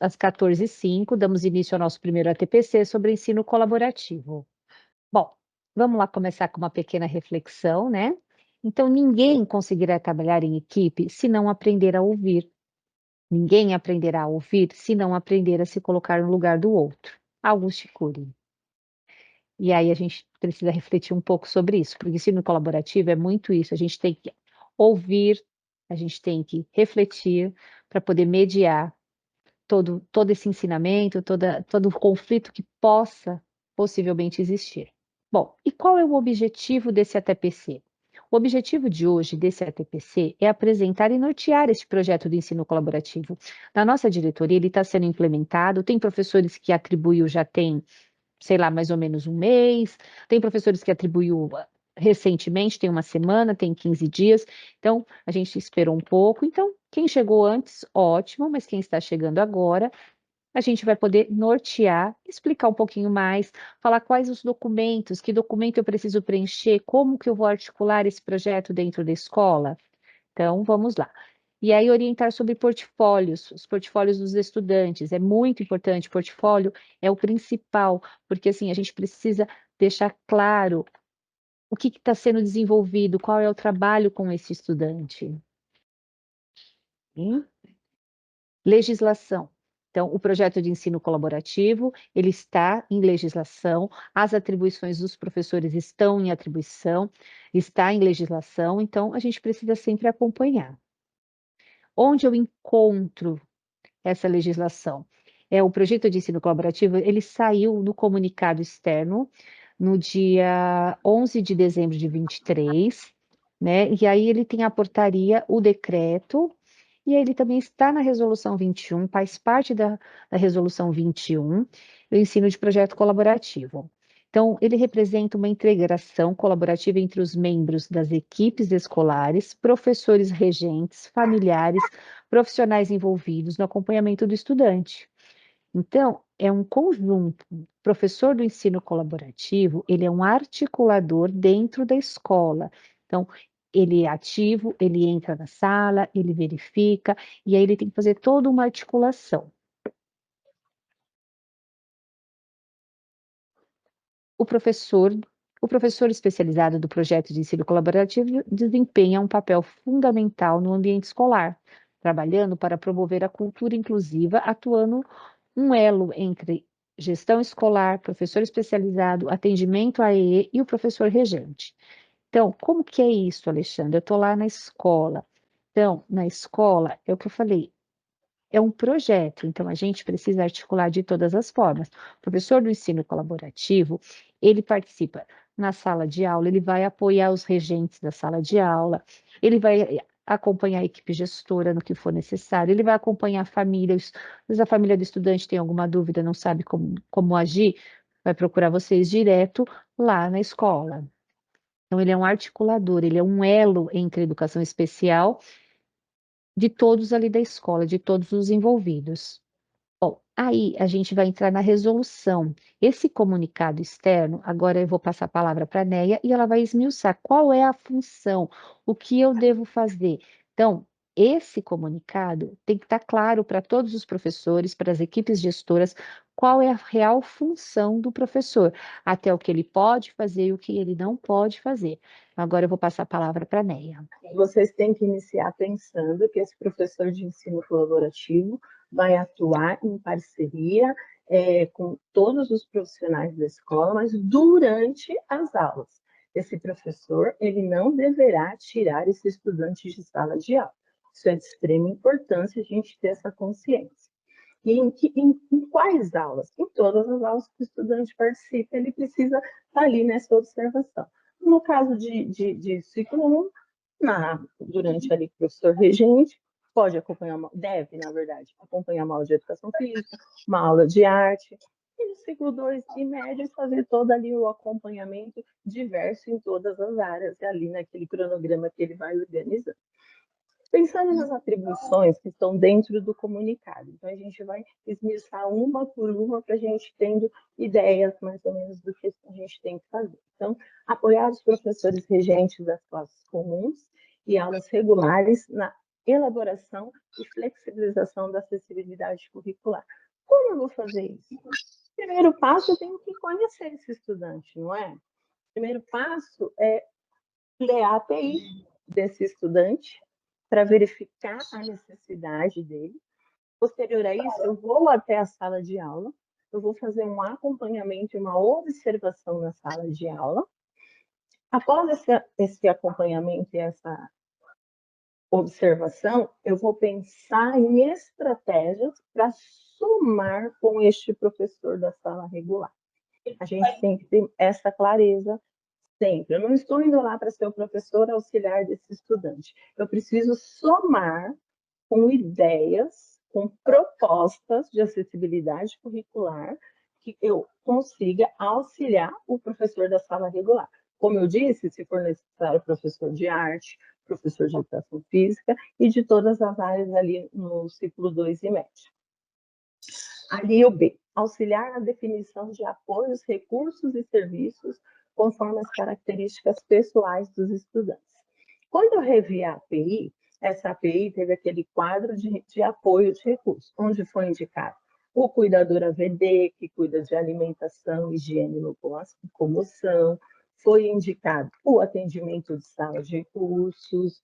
às 14h05, damos início ao nosso primeiro ATPC sobre ensino colaborativo. Bom, vamos lá começar com uma pequena reflexão, né? Então, ninguém conseguirá trabalhar em equipe se não aprender a ouvir. Ninguém aprenderá a ouvir se não aprender a se colocar no lugar do outro. Auguste Cury. E aí a gente precisa refletir um pouco sobre isso, porque ensino colaborativo é muito isso, a gente tem que ouvir, a gente tem que refletir para poder mediar todo esse ensinamento, todo o conflito que possa possivelmente existir. Bom, e qual é o objetivo desse ATPC? O objetivo de hoje desse ATPC é apresentar e nortear este projeto de ensino colaborativo. Na nossa diretoria, ele está sendo implementado, tem professores que atribuiu já tem, sei lá, mais ou menos um mês, tem professores que atribuiu recentemente, tem uma semana, tem 15 dias, então a gente esperou um pouco. Então, quem chegou antes, ótimo, mas quem está chegando agora, a gente vai poder nortear, explicar um pouquinho mais, falar quais os documentos, que documento eu preciso preencher, como que eu vou articular esse projeto dentro da escola. Então, vamos lá. E aí, orientar sobre portfólios, os portfólios dos estudantes. É muito importante, portfólio é o principal, porque assim, a gente precisa deixar claro o que está sendo desenvolvido, qual é o trabalho com esse estudante. Sim? Legislação. Então, o projeto de ensino colaborativo, ele está em legislação, as atribuições dos professores estão em atribuição, está em legislação, então a gente precisa sempre acompanhar. Onde eu encontro essa legislação? O projeto de ensino colaborativo, ele saiu no comunicado externo no dia 11 de dezembro de 23, né? E aí ele tem a portaria, o decreto, e aí ele também está na resolução 21, faz parte da resolução 21, o ensino de projeto colaborativo. Então, ele representa uma integração colaborativa entre os membros das equipes escolares, professores regentes, familiares, profissionais envolvidos no acompanhamento do estudante. Então, é um conjunto. O professor do ensino colaborativo, ele é um articulador dentro da escola. Então, ele é ativo, ele entra na sala, ele verifica, e aí ele tem que fazer toda uma articulação. O professor, o professor especializado do projeto de ensino colaborativo desempenha um papel fundamental no ambiente escolar, trabalhando para promover a cultura inclusiva, atuando um elo entre gestão escolar, professor especializado, atendimento a EE e o professor regente. Então, como que é isso, Alexandre? Eu estou lá na escola. Então, na escola, é o que eu falei, é um projeto, então a gente precisa articular de todas as formas. O professor do ensino colaborativo, ele participa na sala de aula, ele vai apoiar os regentes da sala de aula, ele vai acompanhar a equipe gestora no que for necessário, ele vai acompanhar a família, às vezes a família do estudante tem alguma dúvida, não sabe como agir, vai procurar vocês direto lá na escola. Então, ele é um articulador, ele é um elo entre a educação especial de todos ali da escola, de todos os envolvidos. Bom, aí a gente vai entrar na resolução. Esse comunicado externo, agora eu vou passar a palavra para a Neia e ela vai esmiuçar qual é a função, o que eu devo fazer. Então, esse comunicado tem que estar claro para todos os professores, para as equipes gestoras, qual é a real função do professor, até o que ele pode fazer e o que ele não pode fazer. Agora eu vou passar a palavra para a Neia. Vocês têm que iniciar pensando que esse professor de ensino colaborativo vai atuar em parceria com todos os profissionais da escola, mas durante as aulas. Esse professor, ele não deverá tirar esse estudante de sala de aula. Isso é de extrema importância a gente ter essa consciência. E em quais aulas? Em todas as aulas que o estudante participa, ele precisa estar ali nessa observação. No caso de ciclo 1, durante ali o professor regente, pode acompanhar, deve, na verdade, acompanhar uma aula de educação física, uma aula de arte, e no ciclo 2 e médio, fazer todo ali o acompanhamento diverso em todas as áreas, ali naquele cronograma que ele vai organizando. Pensando nas atribuições que estão dentro do comunicado, então a gente vai esmiuçar uma por uma para a gente tendo ideias mais ou menos do que a gente tem que fazer. Então, apoiar os professores regentes das classes comuns e aulas regulares elaboração e flexibilização da acessibilidade curricular. Como eu vou fazer isso? Primeiro passo, eu tenho que conhecer esse estudante, não é? Primeiro passo é ler a API desse estudante para verificar a necessidade dele. Posterior a isso, eu vou até a sala de aula, eu vou fazer um acompanhamento e uma observação na sala de aula. Após esse acompanhamento e essa observação, eu vou pensar em estratégias para somar com este professor da sala regular. A gente tem que ter essa clareza sempre. Eu não estou indo lá para ser o professor auxiliar desse estudante. Eu preciso somar com ideias, com propostas de acessibilidade curricular que eu consiga auxiliar o professor da sala regular. Como eu disse, se for necessário, professor de arte, professor de educação física e de todas as áreas ali no ciclo 2 e médio. Ali o B, auxiliar na definição de apoios, recursos e serviços conforme as características pessoais dos estudantes. Quando eu revi a API, essa API teve aquele quadro de apoio de recursos, onde foi indicado o cuidador AVD, que cuida de alimentação, higiene e locomoção, foi indicado o atendimento de sala de recursos,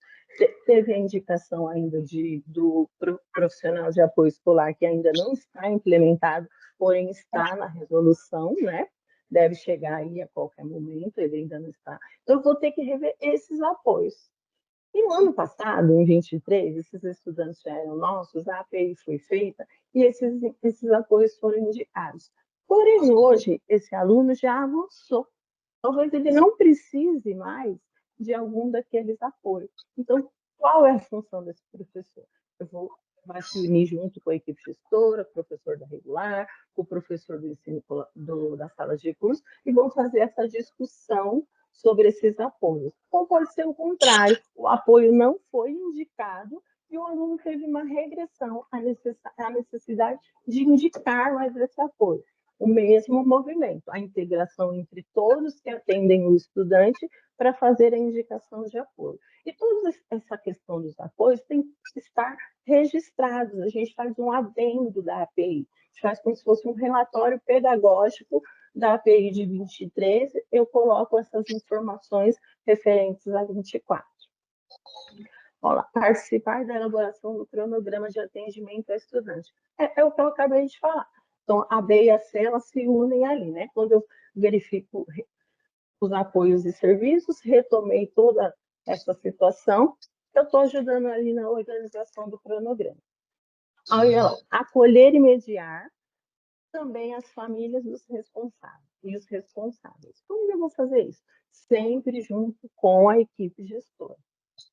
teve a indicação ainda do profissional de apoio escolar, que ainda não está implementado, porém está na resolução, né? Deve chegar aí a qualquer momento, ele ainda não está. Então, eu vou ter que rever esses apoios. E no ano passado, em 23, esses estudantes já eram nossos, a API foi feita e esses apoios foram indicados. Porém, hoje, esse aluno já avançou. Talvez ele não precise mais de algum daqueles apoios. Então, qual é a função desse professor? Vai se unir junto com a equipe gestora, professor da regular, o professor do ensino da sala de curso, e vão fazer essa discussão sobre esses apoios. Ou pode ser o contrário, o apoio não foi indicado e o aluno teve uma regressão à necessidade de indicar mais esse apoio. O mesmo movimento, a integração entre todos que atendem o estudante para fazer a indicação de apoio. E toda essa questão dos apoios tem que estar registrados. A gente faz um adendo da API, a gente faz como se fosse um relatório pedagógico da API de 23, eu coloco essas informações referentes a 24. Olha lá, participar da elaboração do cronograma de atendimento ao estudante. É o que eu acabei de falar. Então, a B e a C, elas se unem ali, né? Quando eu verifico os apoios e serviços, retomei toda essa situação, eu estou ajudando ali na organização do cronograma. Olha lá, acolher e mediar também as famílias dos responsáveis e os responsáveis. Como eu vou fazer isso? Sempre junto com a equipe gestora.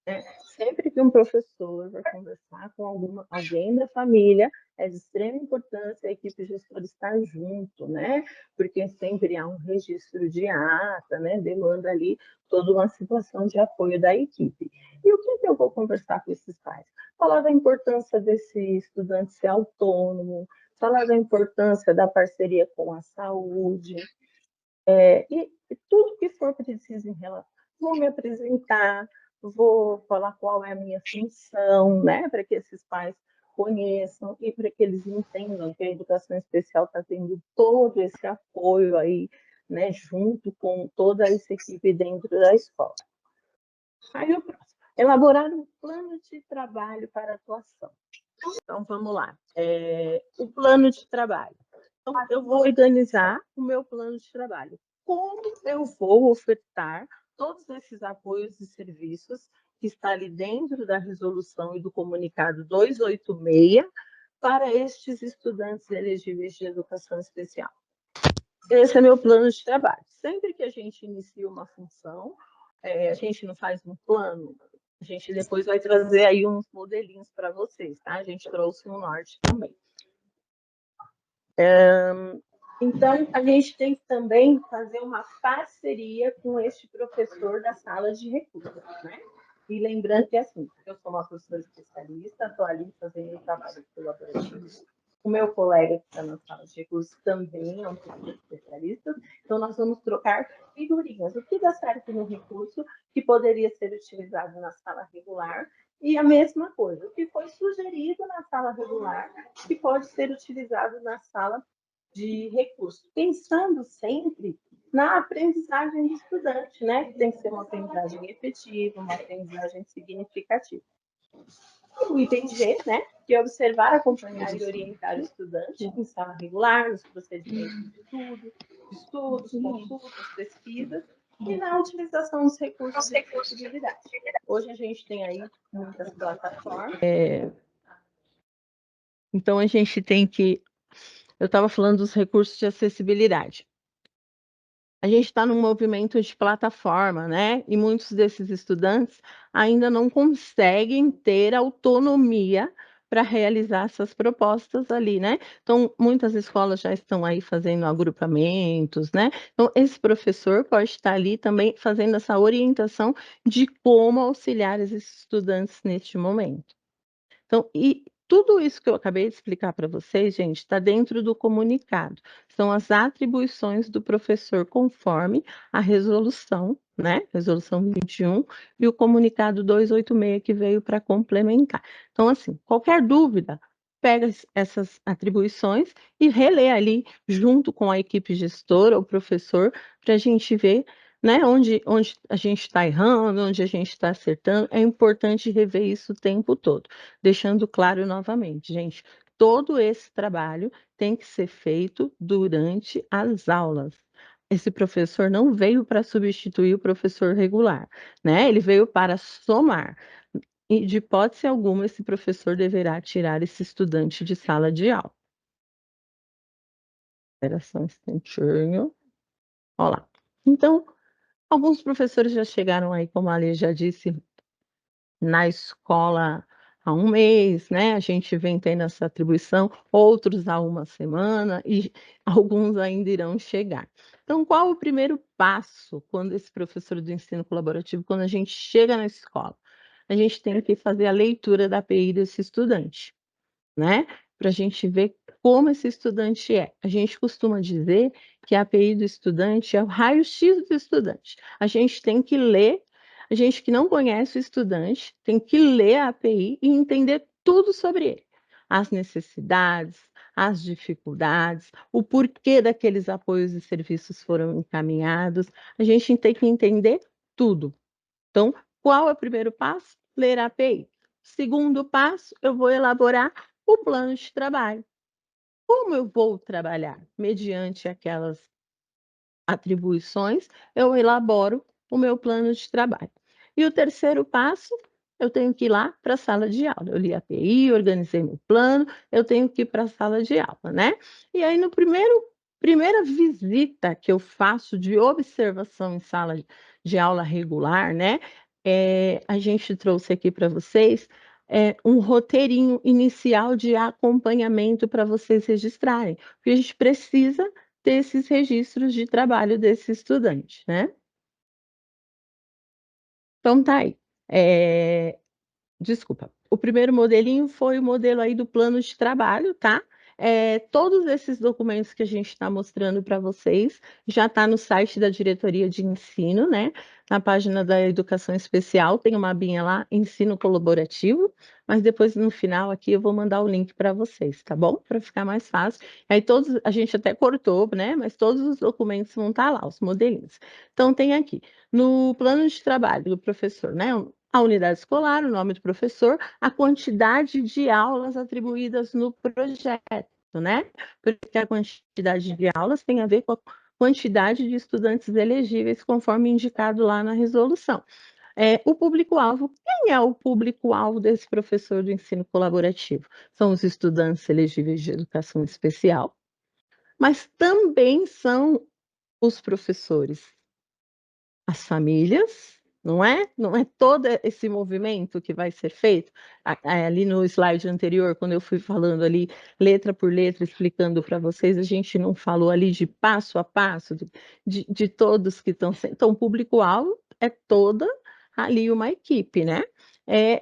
Né? Sempre que um professor vai conversar com alguém da família, é de extrema importância a equipe gestora estar junto, né? Porque sempre há um registro de ata, né? Demanda ali toda uma situação de apoio da equipe. E o que eu vou conversar com esses pais? Falar da importância desse estudante ser autônomo, falar da importância da parceria com a saúde, e tudo que for preciso em relação. Vou me apresentar, vou falar qual é a minha função, né, para que esses pais conheçam e para que eles entendam que a educação especial está tendo todo esse apoio aí, né, junto com toda essa equipe dentro da escola. Aí o próximo, elaborar um plano de trabalho para atuação. Então, vamos lá. O plano de trabalho. Então, eu vou organizar o meu plano de trabalho. Como eu vou ofertar todos esses apoios e serviços que está ali dentro da resolução e do comunicado 286 para estes estudantes elegíveis de educação especial. Esse é meu plano de trabalho. Sempre que a gente inicia uma função, a gente não faz um plano, a gente depois vai trazer aí uns modelinhos para vocês, tá? A gente trouxe um norte também. Então, a gente tem que também fazer uma parceria com este professor da sala de recursos, né? E lembrando que, assim, eu sou uma professora especialista, estou ali fazendo trabalho colaborativo. O meu colega que está na sala de recursos também é um professor especialista, então nós vamos trocar figurinhas. O que dá certo no recurso, que poderia ser utilizado na sala regular, E a mesma coisa, o que foi sugerido na sala regular, que pode ser utilizado na sala de recurso, pensando sempre na aprendizagem do estudante, né? Que tem que ser uma aprendizagem efetiva, uma aprendizagem significativa. O item G, né, que é observar, acompanhar e orientar o estudante em sala regular, nos procedimentos de estudos, consultas, pesquisas e na utilização dos recursos de acessibilidade. Hoje a gente tem aí muitas plataformas. Então, a gente tem que... Eu estava falando dos recursos de acessibilidade. A gente está num movimento de plataforma, né? E muitos desses estudantes ainda não conseguem ter autonomia para realizar essas propostas ali, né? Então, muitas escolas já estão aí fazendo agrupamentos, né? Então, esse professor pode estar ali também fazendo essa orientação de como auxiliar esses estudantes neste momento. Então, e tudo isso que eu acabei de explicar para vocês, gente, está dentro do comunicado. São as atribuições do professor conforme a resolução, né? Resolução 21 e o comunicado 286 que veio para complementar. Então, assim, qualquer dúvida, pega essas atribuições e relê ali junto com a equipe gestora, o professor, para a gente ver, né, onde a gente está errando, onde a gente está acertando. É importante rever isso o tempo todo. Deixando claro novamente, gente, todo esse trabalho tem que ser feito durante as aulas. Esse professor não veio para substituir o professor regular, né? Ele veio para somar. E, de hipótese alguma, esse professor deverá tirar esse estudante de sala de aula. Espera só um instantinho. Olha lá. Então, alguns professores já chegaram aí, como a Ali já disse, na escola há um mês, né? A gente vem tendo essa atribuição, outros há uma semana e alguns ainda irão chegar. Então, qual o primeiro passo quando esse professor do ensino colaborativo, quando a gente chega na escola? A gente tem que fazer a leitura da API desse estudante, né? Para a gente ver como esse estudante é. A gente costuma dizer que a API do estudante é o raio-x do estudante. A gente tem que ler, a gente que não conhece o estudante, tem que ler a API e entender tudo sobre ele. As necessidades, as dificuldades, o porquê daqueles apoios e serviços foram encaminhados. A gente tem que entender tudo. Então, qual é o primeiro passo? Ler a API. Segundo passo, eu vou elaborar o plano de trabalho. Como eu vou trabalhar? Mediante aquelas atribuições, eu elaboro o meu plano de trabalho. E o terceiro passo, eu tenho que ir lá para a sala de aula. Eu li a API, organizei meu plano, eu tenho que ir para a sala de aula, né? E aí, no primeira visita que eu faço de observação em sala de aula regular, né? A gente trouxe aqui para vocês um roteirinho inicial de acompanhamento para vocês registrarem, porque a gente precisa ter esses registros de trabalho desse estudante, né? Então tá aí. Desculpa. O primeiro modelinho foi o modelo aí do plano de trabalho, tá? Todos esses documentos que a gente está mostrando para vocês já está no site da Diretoria de Ensino, né? Na página da Educação Especial, tem uma abinha lá, Ensino Colaborativo, mas depois no final aqui eu vou mandar o link para vocês, tá bom? Para ficar mais fácil. Aí todos, a gente até cortou, né? Mas todos os documentos vão estar lá, os modelinhos. Então tem aqui, no plano de trabalho do professor, né? A unidade escolar, o nome do professor, a quantidade de aulas atribuídas no projeto, né? Porque a quantidade de aulas tem a ver com a quantidade de estudantes elegíveis, conforme indicado lá na resolução. O público-alvo, quem é o público-alvo desse professor do ensino colaborativo? São os estudantes elegíveis de educação especial, mas também são os professores, as famílias, não é? Não é todo esse movimento que vai ser feito? Ali no slide anterior, quando eu fui falando ali, letra por letra, explicando para vocês, a gente não falou ali de passo a passo, de todos que estão sendo. Então, o público-alvo é toda ali uma equipe, né?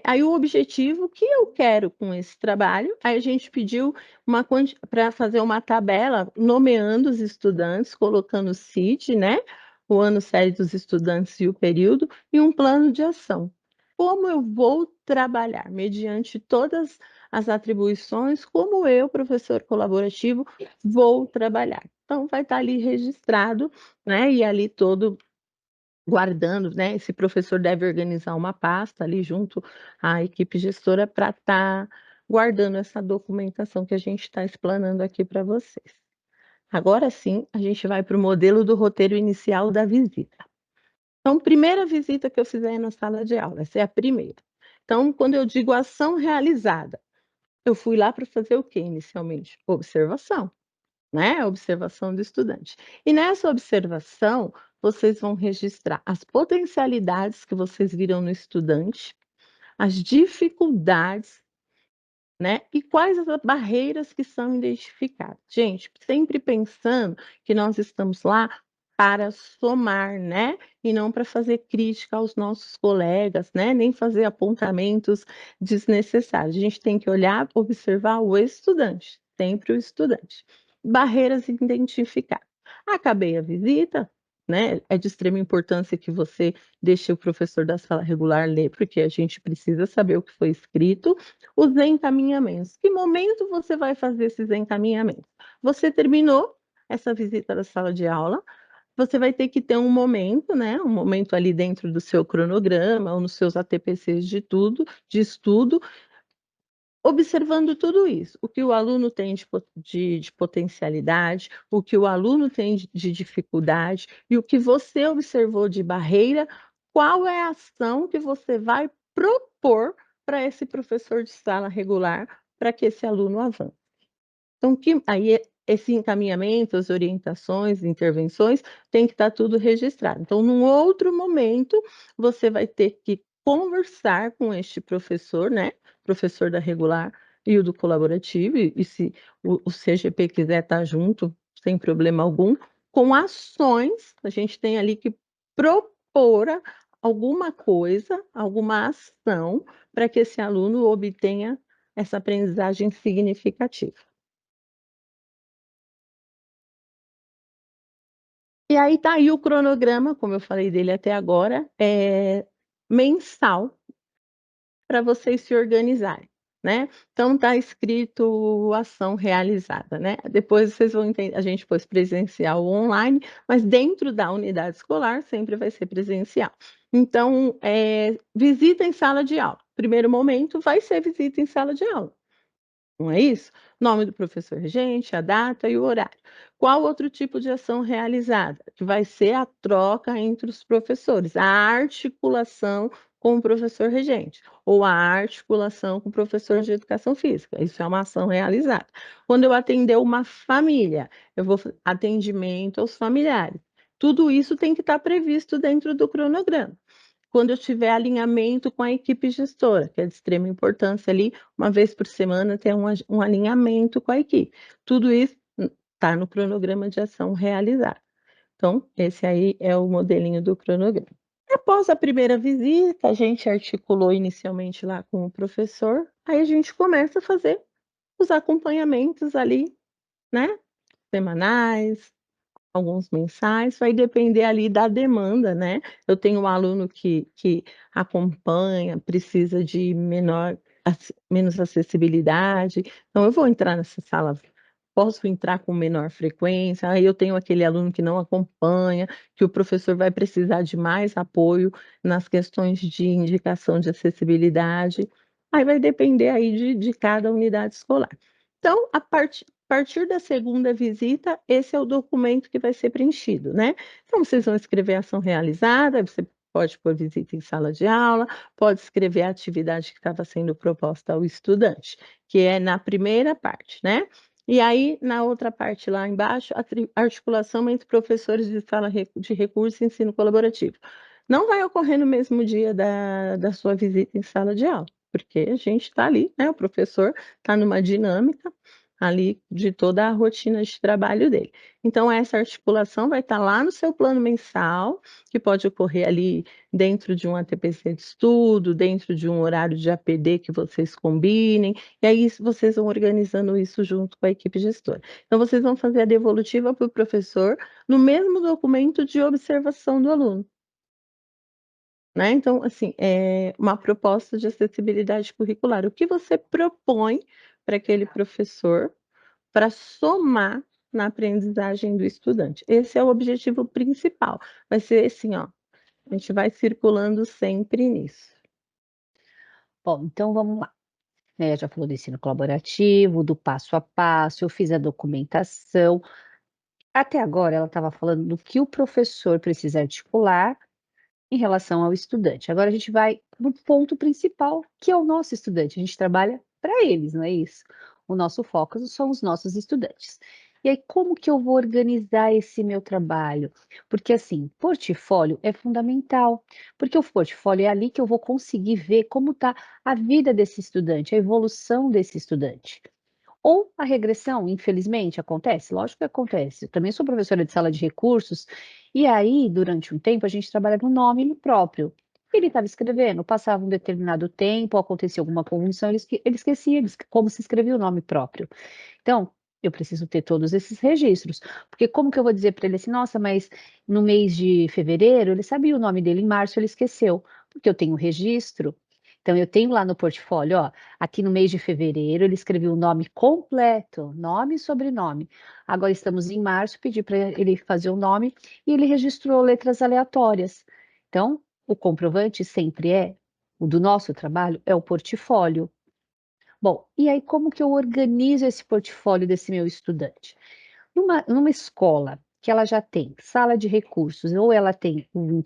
Aí o objetivo que eu quero com esse trabalho, aí a gente pediu para fazer uma tabela nomeando os estudantes, colocando o CID, né? O ano série dos estudantes e o período, e um plano de ação. como eu vou trabalhar, mediante todas as atribuições, como eu, professor colaborativo, vou trabalhar. Então vai estar ali registrado, né, e ali todo guardando, né, esse professor deve organizar uma pasta ali junto à equipe gestora para estar guardando essa documentação que a gente está explanando aqui para vocês. Agora sim, a gente vai para o modelo do roteiro inicial da visita. Então, primeira visita que eu fizer na sala de aula, essa é a primeira. Então, quando eu digo ação realizada, eu fui lá para fazer o quê inicialmente? Observação, né? Observação do estudante. E nessa observação, vocês vão registrar as potencialidades que vocês viram no estudante, as dificuldades, né? E quais as barreiras que são identificadas. Gente, sempre pensando que nós estamos lá para somar, né? E não para fazer crítica aos nossos colegas, né? Nem fazer apontamentos desnecessários. A gente tem que olhar, observar o estudante, sempre o estudante. Barreiras identificadas. Acabei a visita, né? É de extrema importância que você deixe o professor da sala regular ler, porque a gente precisa saber o que foi escrito. Os encaminhamentos. Que momento você vai fazer esses encaminhamentos? Você terminou essa visita da sala de aula, você vai ter que ter um momento, né, um momento ali dentro do seu cronograma ou nos seus ATPCs de estudo, observando tudo isso, o que o aluno tem de potencialidade, o que o aluno tem de dificuldade e o que você observou de barreira, qual é a ação que você vai propor para esse professor de sala regular, para que esse aluno avance. Então, esse encaminhamento, as orientações, intervenções, tem que estar tudo registrado. Então, num outro momento, você vai ter que conversar com este professor, né, professor da regular e o do colaborativo, e se o CGP quiser estar junto, sem problema algum, com ações, a gente tem ali que propor alguma coisa, alguma ação, para que esse aluno obtenha essa aprendizagem significativa. E aí tá aí o cronograma, como eu falei dele até agora, mensal para vocês se organizarem, né. Então tá escrito ação realizada, né. Depois vocês vão entender, a gente pôs presencial ou online, mas dentro da unidade escolar sempre vai ser presencial. Então, visita em sala de aula. Primeiro momento vai ser visita em sala de aula. Não é isso? Nome do professor regente, a data e o horário. Qual outro tipo de ação realizada? Que vai ser a troca entre os professores, a articulação com o professor regente, ou a articulação com o professor de educação física. Isso é uma ação realizada. Quando eu atender uma família, eu vou atendimento aos familiares. Tudo isso tem que estar previsto dentro do cronograma. Quando eu tiver alinhamento com a equipe gestora, que é de extrema importância ali, uma vez por semana ter um alinhamento com a equipe. Tudo isso está no cronograma de ação realizada. Então, esse aí é o modelinho do cronograma. Após a primeira visita, a gente articulou inicialmente lá com o professor, aí a gente começa a fazer os acompanhamentos ali, né, semanais, alguns mensais, vai depender ali da demanda, né. Eu tenho um aluno que acompanha, precisa de menos acessibilidade, então eu vou entrar nessa sala, posso entrar com menor frequência, aí eu tenho aquele aluno que não acompanha, que o professor vai precisar de mais apoio nas questões de indicação de acessibilidade, aí vai depender aí de cada unidade escolar. Então, a partir da segunda visita, esse é o documento que vai ser preenchido, né. Então vocês vão escrever ação realizada, você pode pôr visita em sala de aula, pode escrever a atividade que estava sendo proposta ao estudante, que é na primeira parte, né. E aí, na outra parte lá embaixo, articulação entre professores de sala de recurso e ensino colaborativo. Não vai ocorrer no mesmo dia da sua visita em sala de aula, porque a gente está ali, né, o professor está numa dinâmica ali de toda a rotina de trabalho dele. Então essa articulação vai estar lá no seu plano mensal, que pode ocorrer ali dentro de um ATPC de estudo, dentro de um horário de APD que vocês combinem, e aí vocês vão organizando isso junto com a equipe gestora. Então vocês vão fazer a devolutiva para o professor no mesmo documento de observação do aluno. né. Então, assim, é uma proposta de acessibilidade curricular. O que você propõe para aquele professor, para somar na aprendizagem do estudante? Esse é o objetivo principal. Vai ser assim, ó, a gente vai circulando sempre nisso. Bom, então vamos lá, né, já falou do ensino colaborativo, do passo a passo, eu fiz a documentação. Até agora ela estava falando do que o professor precisa articular em relação ao estudante. Agora a gente vai no ponto principal, que é o nosso estudante. A gente trabalha para eles, não é isso? O nosso foco são os nossos estudantes. E aí, como que eu vou organizar esse meu trabalho? Porque, assim, portfólio é fundamental, porque o portfólio é ali que eu vou conseguir ver como está a vida desse estudante, a evolução desse estudante. Ou a regressão, infelizmente, acontece? Lógico que acontece. Eu também sou professora de sala de recursos, e aí, durante um tempo, a gente trabalha no nome próprio. Ele estava escrevendo, passava um determinado tempo, acontecia alguma convulsão, ele esquecia como se escrevia o nome próprio. Então, eu preciso ter todos esses registros, porque como que eu vou dizer para ele assim: "Nossa, mas no mês de fevereiro ele sabia o nome dele, em março ele esqueceu", porque eu tenho um registro. Então eu tenho lá no portfólio, ó, aqui no mês de fevereiro ele escreveu o nome completo, nome e sobrenome. Agora estamos em março, pedi para ele fazer o nome e ele registrou letras aleatórias. Então, o comprovante sempre o do nosso trabalho é o portfólio. Bom, e aí como que eu organizo esse portfólio desse meu estudante? Numa escola que ela já tem sala de recursos ou ela tem o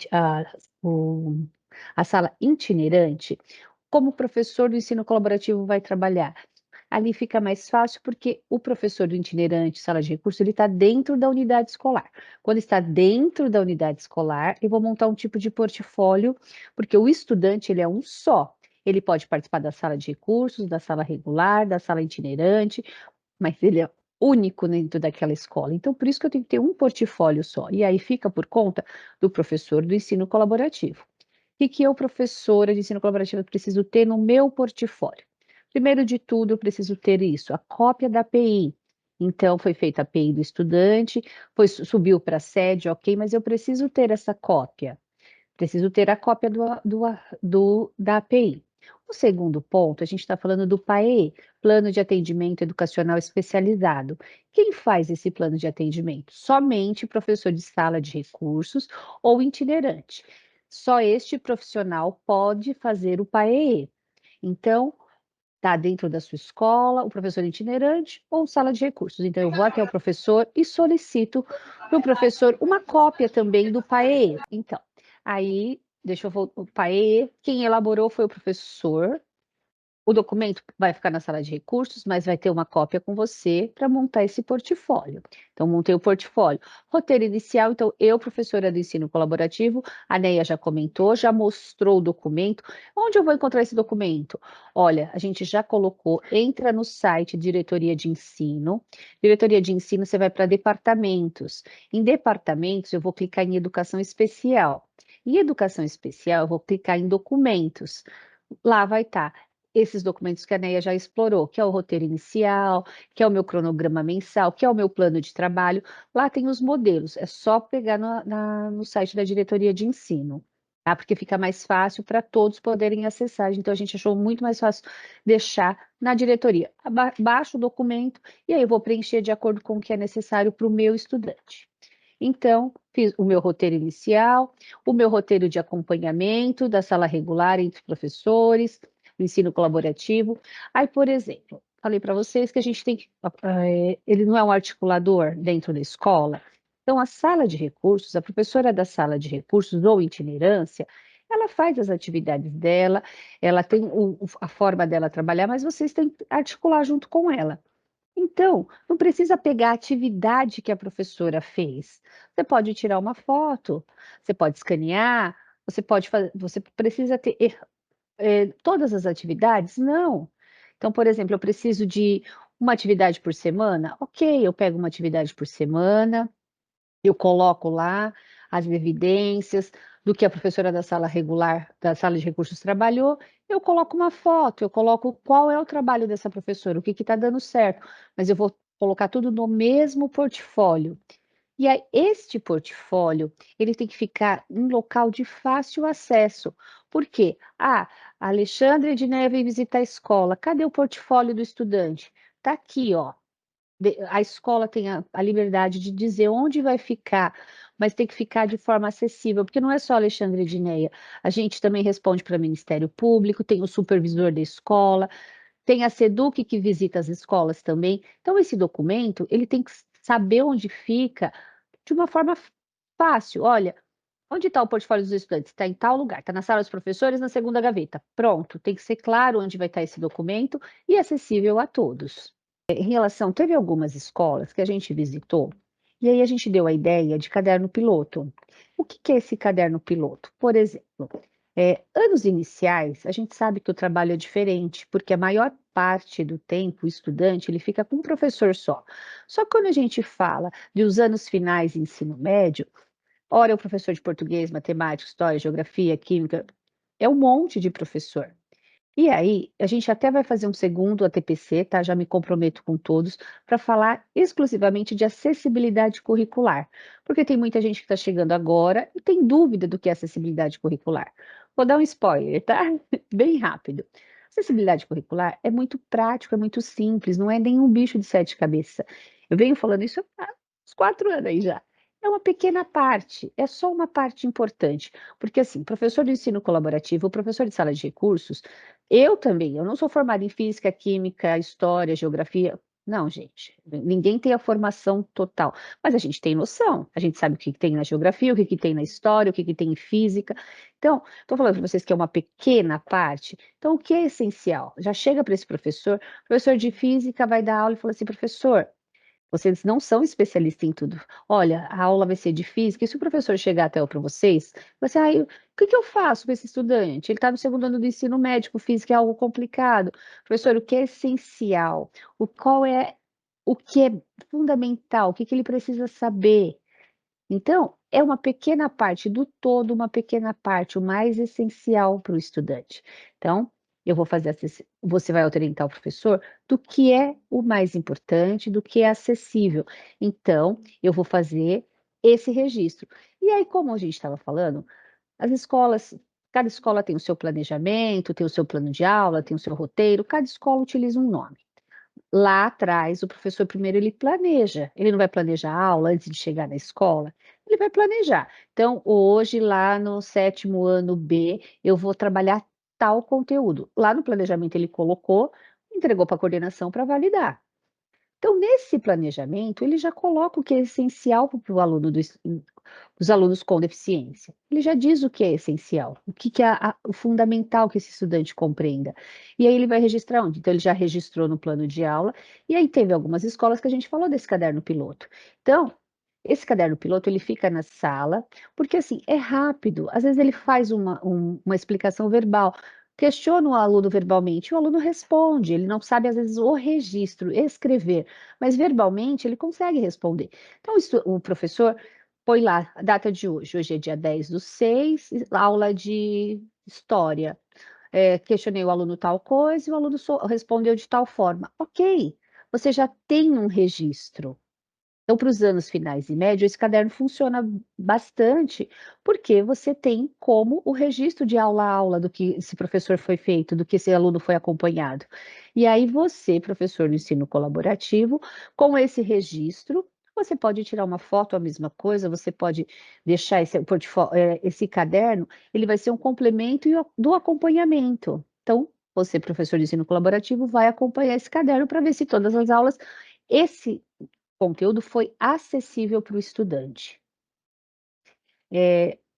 a sala itinerante, como o professor do ensino colaborativo vai trabalhar? Ali fica mais fácil, porque o professor do itinerante, sala de recursos, ele está dentro da unidade escolar. Quando está dentro da unidade escolar, eu vou montar um tipo de portfólio, porque o estudante, ele é um só. Ele pode participar da sala de recursos, da sala regular, da sala itinerante, mas ele é único dentro daquela escola. Então, por isso que eu tenho que ter um portfólio só. E aí fica por conta do professor do ensino colaborativo. O que eu, professora de ensino colaborativo, preciso ter no meu portfólio? Primeiro de tudo, eu preciso ter isso, a cópia da API. Então, foi feita a API do estudante, subiu para a sede, ok, mas eu preciso ter essa cópia. Preciso ter a cópia da API. O segundo ponto, a gente está falando do PAE, Plano de Atendimento Educacional Especializado. Quem faz esse plano de atendimento? Somente professor de sala de recursos ou itinerante. Só este profissional pode fazer o PAE. Então, está dentro da sua escola, o professor itinerante ou sala de recursos. Então, eu vou até o professor e solicito para o professor uma cópia também do PAE. Então, aí, deixa eu voltar, o PAE, quem elaborou foi o professor, o documento vai ficar na sala de recursos, mas vai ter uma cópia com você para montar esse portfólio. Então, montei o portfólio. Roteiro inicial, então, eu, professora do ensino colaborativo, a Neia já comentou, já mostrou o documento. Onde eu vou encontrar esse documento? Olha, a gente já colocou, entra no site Diretoria de Ensino. Diretoria de Ensino, você vai para departamentos. Em departamentos, eu vou clicar em Educação Especial. Em Educação Especial, eu vou clicar em Documentos. Lá vai estar esses documentos que a Neia já explorou, que é o roteiro inicial, que é o meu cronograma mensal, que é o meu plano de trabalho. Lá tem os modelos, é só pegar no site da diretoria de ensino, tá? Porque fica mais fácil para todos poderem acessar. Então, a gente achou muito mais fácil deixar na diretoria. Baixo o documento e aí eu vou preencher de acordo com o que é necessário para o meu estudante. Então, fiz o meu roteiro inicial, o meu roteiro de acompanhamento da sala regular entre professores, do ensino colaborativo. Aí, por exemplo, falei para vocês que a gente tem que, ele não é um articulador dentro da escola. Então, a sala de recursos, a professora da sala de recursos ou itinerância, ela faz as atividades dela, ela tem a forma dela trabalhar, mas vocês têm que articular junto com ela. Então, não precisa pegar a atividade que a professora fez. Você pode tirar uma foto, você pode escanear, você precisa ter todas as atividades? Não. Então, por exemplo, eu preciso de uma atividade por semana? Ok, eu pego uma atividade por semana, eu coloco lá as evidências do que a professora da sala regular, da sala de recursos trabalhou, eu coloco uma foto, eu coloco qual é o trabalho dessa professora, o que está dando certo, mas eu vou colocar tudo no mesmo portfólio. E aí, este portfólio, ele tem que ficar em local de fácil acesso. Por quê? Ah, a Alexandre Edneia veio visitar a escola. Cadê o portfólio do estudante? Está aqui, ó. A escola tem a liberdade de dizer onde vai ficar, mas tem que ficar de forma acessível, porque não é só Alexandre Edneia. A gente também responde para o Ministério Público, tem o supervisor da escola, tem a SEDUC que visita as escolas também. Então, esse documento, ele tem que saber onde fica de uma forma fácil. Olha, onde está o portfólio dos estudantes? Está em tal lugar, está na sala dos professores, na segunda gaveta. Pronto, tem que ser claro onde vai estar esse documento e acessível a todos. Em relação, teve algumas escolas que a gente visitou, e aí a gente deu a ideia de caderno piloto. O que é esse caderno piloto? Por exemplo, anos iniciais, a gente sabe que o trabalho é diferente, porque a maior parte do tempo o estudante ele fica com um professor só. Só que quando a gente fala dos anos finais de ensino médio, ora é o professor de português, matemática, história, geografia, química, é um monte de professor. E aí, a gente até vai fazer um segundo ATPC, tá? Já me comprometo com todos, para falar exclusivamente de acessibilidade curricular, porque tem muita gente que está chegando agora e tem dúvida do que é acessibilidade curricular. Vou dar um spoiler, tá? Bem rápido. Acessibilidade curricular é muito prático, é muito simples, não é nenhum bicho de sete cabeças. Eu venho falando isso há uns 4 anos aí já. É uma pequena parte, é só uma parte importante, porque assim, professor de ensino colaborativo, professor de sala de recursos, eu também, eu não sou formada em física, química, história, geografia. Não, gente, ninguém tem a formação total, mas a gente tem noção, a gente sabe o que que tem na geografia, o que que tem na história, o que que tem em física. Então, estou falando para vocês que é uma pequena parte. Então, o que é essencial? Já chega para esse professor, professor de física vai dar aula e fala assim, professor, vocês não são especialistas em tudo. Olha, a aula vai ser de física, e se o professor chegar até para vocês, você, o que que eu faço com esse estudante? Ele está no segundo ano do ensino médico, física é algo complicado. Professor, o que é essencial? Qual é o que é fundamental? O que que ele precisa saber? Então, é uma pequena parte do todo, uma pequena parte, o mais essencial para o estudante. Então, eu vou fazer, você vai orientar o professor do que é o mais importante, do que é acessível. Então, eu vou fazer esse registro. E aí, como a gente estava falando, as escolas, cada escola tem o seu planejamento, tem o seu plano de aula, tem o seu roteiro, cada escola utiliza um nome. Lá atrás, o professor primeiro ele planeja, ele não vai planejar a aula antes de chegar na escola, ele vai planejar. Então, hoje, lá no 7º ano B, eu vou trabalhar tal conteúdo. Lá no planejamento ele colocou, entregou para a coordenação para validar. Então, nesse planejamento, ele já coloca o que é essencial para o aluno os alunos com deficiência. Ele já diz o que é essencial, o que é o fundamental que esse estudante compreenda. E aí ele vai registrar onde? Então, ele já registrou no plano de aula, e aí teve algumas escolas que a gente falou desse caderno piloto. Então, esse caderno piloto, ele fica na sala, porque assim, é rápido, às vezes ele faz uma explicação verbal, questiona o aluno verbalmente, o aluno responde, ele não sabe, às vezes, o registro, escrever, mas verbalmente ele consegue responder. Então, o professor põe lá a data de hoje. Hoje é dia 10/6, aula de história. Questionei o aluno tal coisa e o aluno respondeu de tal forma. Ok, você já tem um registro. Então, para os anos finais e médio, esse caderno funciona bastante, porque você tem como o registro de aula a aula do que esse professor foi feito, do que esse aluno foi acompanhado. E aí você, professor do ensino colaborativo, com esse registro, você pode tirar uma foto, a mesma coisa, você pode deixar esse caderno, ele vai ser um complemento do acompanhamento. Então, você, professor de ensino colaborativo, vai acompanhar esse caderno para ver se todas as aulas, esse conteúdo foi acessível para o estudante.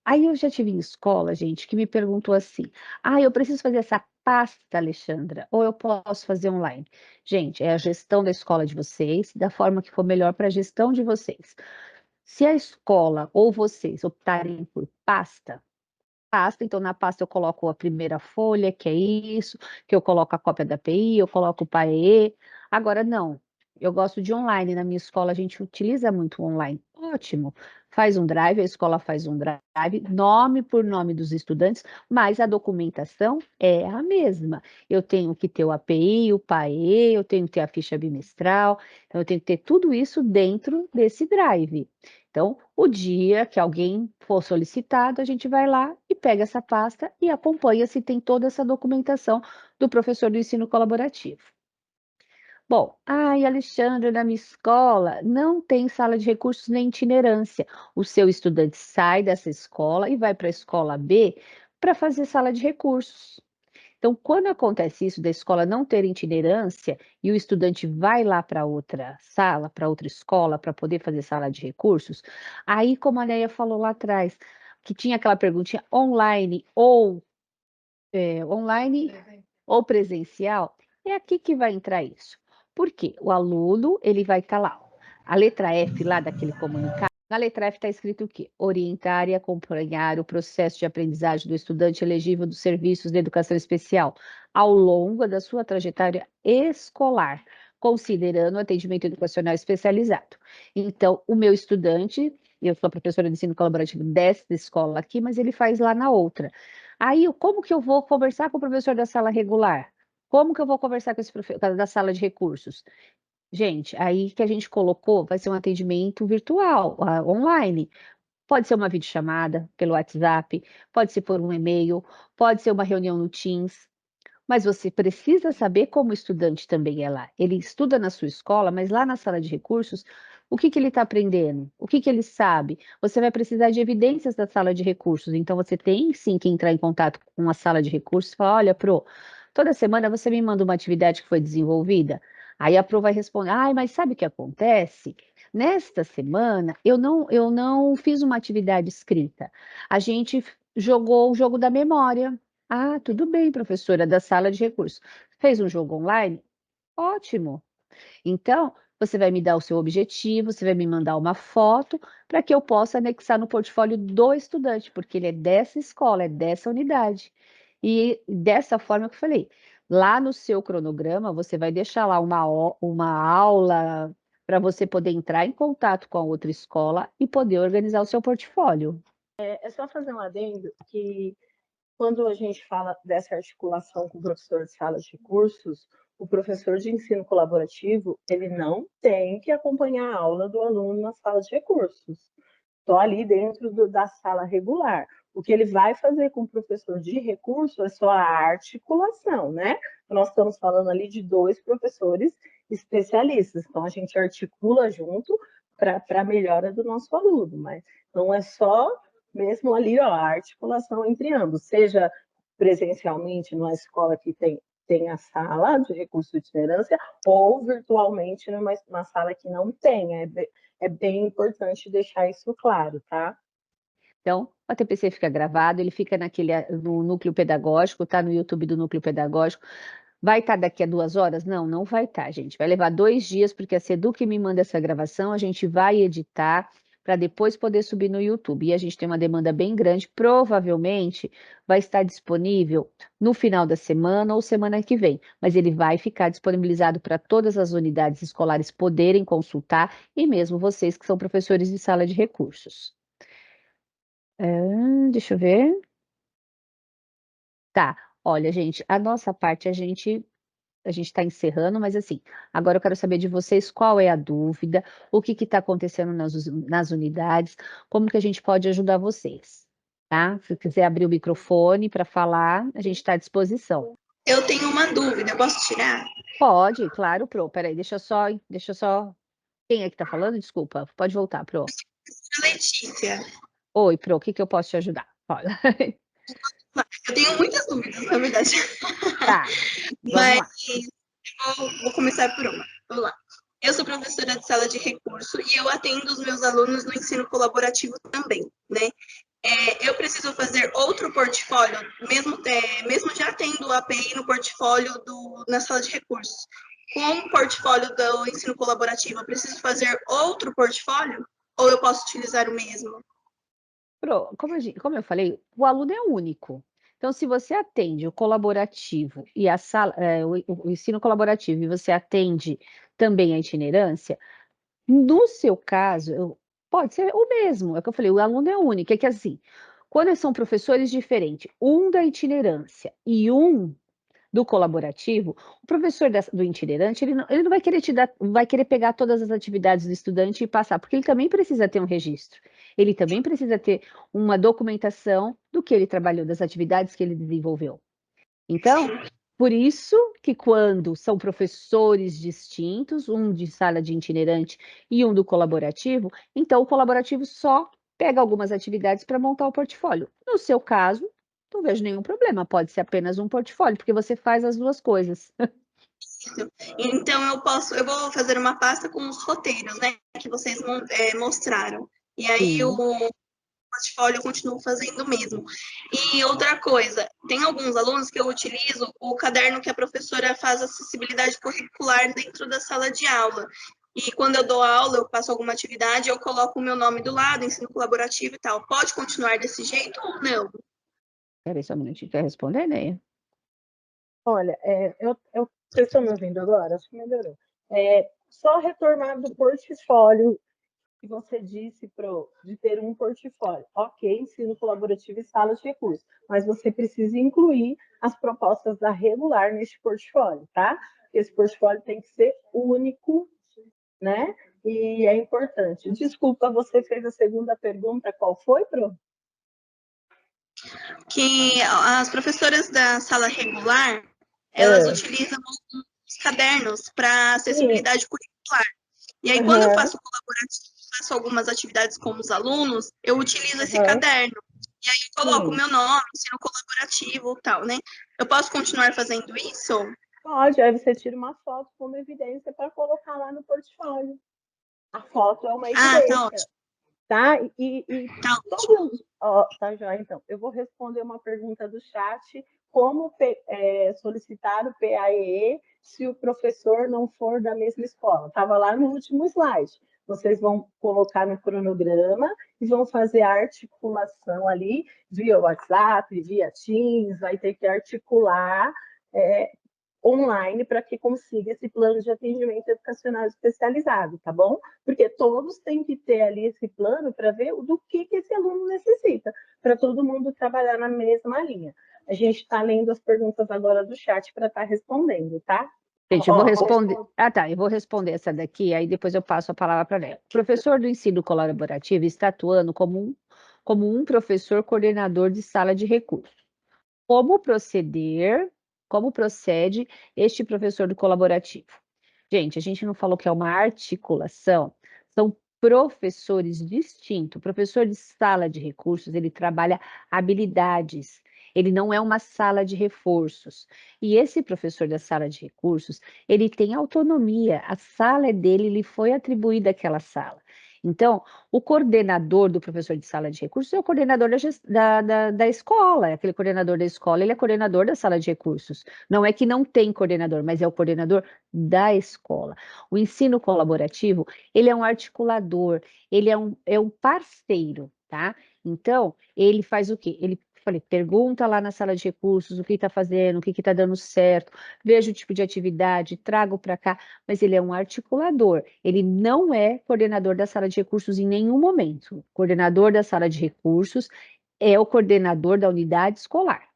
Aí eu já tive em escola, gente, que me perguntou assim: "Ah, eu preciso fazer essa pasta, Alexandra, ou eu posso fazer online?". Gente, é a gestão da escola de vocês, da forma que for melhor para a gestão de vocês. Se a escola ou vocês optarem por pasta, então na pasta eu coloco a primeira folha, que é isso, que eu coloco a cópia da API, eu coloco o PAEE. Agora não, eu gosto de online, na minha escola a gente utiliza muito online. ótimo. Faz um drive, a escola faz um drive, nome por nome dos estudantes, mas a documentação é a mesma. Eu tenho que ter o API, o PAE, eu tenho que ter a ficha bimestral, então eu tenho que ter tudo isso dentro desse drive. Então, o dia que alguém for solicitado, a gente vai lá e pega essa pasta e acompanha se tem toda essa documentação do professor do ensino colaborativo. Bom, ai, Alexandre, na minha escola não tem sala de recursos nem itinerância. O seu estudante sai dessa escola e vai para a escola B para fazer sala de recursos. Então, quando acontece isso da escola não ter itinerância e o estudante vai lá para outra sala, para outra escola, para poder fazer sala de recursos, aí, como a Neia falou lá atrás, que tinha aquela perguntinha online ou presencial, é aqui que vai entrar isso. Por quê? O aluno, ele vai estar lá, ó, a letra F lá daquele comunicado, na letra F está escrito o quê? Orientar e acompanhar o processo de aprendizagem do estudante elegível dos serviços de educação especial ao longo da sua trajetória escolar, considerando o atendimento educacional especializado. Então, o meu estudante, eu sou a professora de ensino colaborativo dessa escola aqui, mas ele faz lá na outra. Aí, como que eu vou conversar com o professor da sala regular? Como que eu vou conversar com esse professor da sala de recursos? Gente, aí que a gente colocou vai ser um atendimento virtual, online. Pode ser uma videochamada pelo WhatsApp, pode ser por um e-mail, pode ser uma reunião no Teams. Mas você precisa saber como o estudante também é lá. Ele estuda na sua escola, mas lá na sala de recursos, o que que ele está aprendendo? O que que ele sabe? Você vai precisar de evidências da sala de recursos. Então, você tem sim que entrar em contato com a sala de recursos e falar: olha, Pro, toda semana você me manda uma atividade que foi desenvolvida. Aí a Pro vai responder: ai, mas sabe o que acontece? Nesta semana, eu não fiz uma atividade escrita. A gente jogou o jogo da memória. Ah, tudo bem, professora da sala de recursos. Fez um jogo online? Ótimo. Então, você vai me dar o seu objetivo, você vai me mandar uma foto para que eu possa anexar no portfólio do estudante, porque ele é dessa escola, é dessa unidade. E dessa forma que eu falei, lá no seu cronograma, você vai deixar lá uma aula para você poder entrar em contato com a outra escola e poder organizar o seu portfólio. É só fazer um adendo que quando a gente fala dessa articulação com o professor de sala de cursos, o professor de ensino colaborativo, ele não tem que acompanhar a aula do aluno na sala de recursos, só ali dentro da sala regular. O que ele vai fazer com o professor de recurso é só a articulação, né? Nós estamos falando ali de 2 professores especialistas, então a gente articula junto para a melhora do nosso aluno, mas não é só mesmo ali, ó, a articulação entre ambos, seja presencialmente numa escola que tem a sala de recurso de itinerância ou virtualmente numa sala que não tem. É bem importante deixar isso claro, tá? Então, o TPC fica gravado, ele fica no núcleo pedagógico, tá no YouTube do núcleo pedagógico. Vai estar daqui a 2 horas? Não, não vai estar, gente. Vai levar 2 dias, porque a Seduc me manda essa gravação, a gente vai editar para depois poder subir no YouTube. E a gente tem uma demanda bem grande, provavelmente vai estar disponível no final da semana ou semana que vem, mas ele vai ficar disponibilizado para todas as unidades escolares poderem consultar e mesmo vocês que são professores de sala de recursos. Deixa eu ver. Tá, olha, gente, a nossa parte a gente está encerrando, mas assim, agora eu quero saber de vocês qual é a dúvida, o que está acontecendo nas unidades, como que a gente pode ajudar vocês, tá? Se quiser abrir o microfone para falar, a gente está à disposição. Eu tenho uma dúvida, eu posso tirar? Pode, claro, Pro. Peraí, deixa eu só. Quem é que está falando? Desculpa, pode voltar, Pro. Letícia. Oi, Pro, o que eu posso te ajudar? Fala. Eu tenho muitas dúvidas, na verdade. Tá, vamos Mas lá. vou começar por uma. Vamos lá. Eu sou professora de sala de recurso e eu atendo os meus alunos no ensino colaborativo também, né? Eu preciso fazer outro portfólio, mesmo já tendo o API no portfólio na sala de recursos. Com o portfólio do ensino colaborativo, eu preciso fazer outro portfólio ou eu posso utilizar o mesmo? Como eu falei, o aluno é único. Então, se você atende o colaborativo e o ensino colaborativo e você atende também a itinerância, no seu caso, Pode ser o mesmo, é o que eu falei, o aluno é único, é que assim, quando são professores diferentes, um da itinerância e um do colaborativo, o professor do itinerante, ele não vai querer te dar, vai querer pegar todas as atividades do estudante e passar, porque ele também precisa ter um registro. Ele também precisa ter uma documentação do que ele trabalhou, das atividades que ele desenvolveu. Então, por isso que quando são professores distintos, um de sala de itinerante e um do colaborativo, então o colaborativo só pega algumas atividades para montar o portfólio. No seu caso, não vejo nenhum problema, pode ser apenas um portfólio, porque você faz as duas coisas. Então eu vou fazer uma pasta com os roteiros, né, que vocês mostraram. E aí o Sim. portfólio eu continuo fazendo mesmo. E outra coisa, tem alguns alunos que eu utilizo o caderno que a professora faz acessibilidade curricular dentro da sala de aula. E quando eu dou aula, eu passo alguma atividade, eu coloco o meu nome do lado, ensino colaborativo e tal. Pode continuar desse jeito ou não? Espera aí só um minutinho, quer responder, Neia? Olha, vocês estão me ouvindo agora? Acho que melhorou. Só retornar do portfólio que você disse de ter um portfólio. Ok, ensino colaborativo e salas de recursos, mas você precisa incluir as propostas da regular neste portfólio, tá? Esse portfólio tem que ser único, né? E é importante. Desculpa, você fez a segunda pergunta, qual foi, Pro? Que as professoras da sala regular, elas utilizam os cadernos para acessibilidade curricular. E aí, quando eu faço colaborativo, faço algumas atividades com os alunos, eu utilizo esse caderno. E aí eu coloco o meu nome, ensino colaborativo e tal, né? Eu posso continuar fazendo isso? Pode, aí você tira uma foto como evidência para colocar lá no portfólio. A foto é uma evidência. Tá ótimo. Tá? Tá ótimo. Tá já, então. Eu vou responder uma pergunta do chat. Como solicitar o PAEE se o professor não for da mesma escola? Estava lá no último slide. Vocês vão colocar no cronograma e vão fazer a articulação ali via WhatsApp, via Teams, vai ter que articular online para que consiga esse plano de atendimento educacional especializado, tá bom? Porque todos têm que ter ali esse plano para ver do que esse aluno necessita, para todo mundo trabalhar na mesma linha. A gente está lendo as perguntas agora do chat para estar respondendo, tá? Gente, eu vou responder. Ah, tá. Eu vou responder essa daqui, aí depois eu passo a palavra para ela. O professor do ensino colaborativo está atuando como um professor coordenador de sala de recursos. Como procede este professor do colaborativo? Gente, a gente não falou que é uma articulação, são professores distintos. O professor de sala de recursos, ele trabalha habilidades, ele não é uma sala de reforços. E esse professor da sala de recursos, ele tem autonomia, a sala é dele, ele foi atribuída àquela sala. Então, o coordenador do professor de sala de recursos é o coordenador da escola, aquele coordenador da escola, ele é coordenador da sala de recursos. Não é que não tem coordenador, mas é o coordenador da escola. O ensino colaborativo, ele é um articulador, ele é um parceiro, tá? Então, ele faz o quê? Ele pergunta lá na sala de recursos o que está fazendo, o que está dando certo, veja o tipo de atividade, trago para cá, mas ele é um articulador, ele não é coordenador da sala de recursos em nenhum momento. O coordenador da sala de recursos é o coordenador da unidade escolar.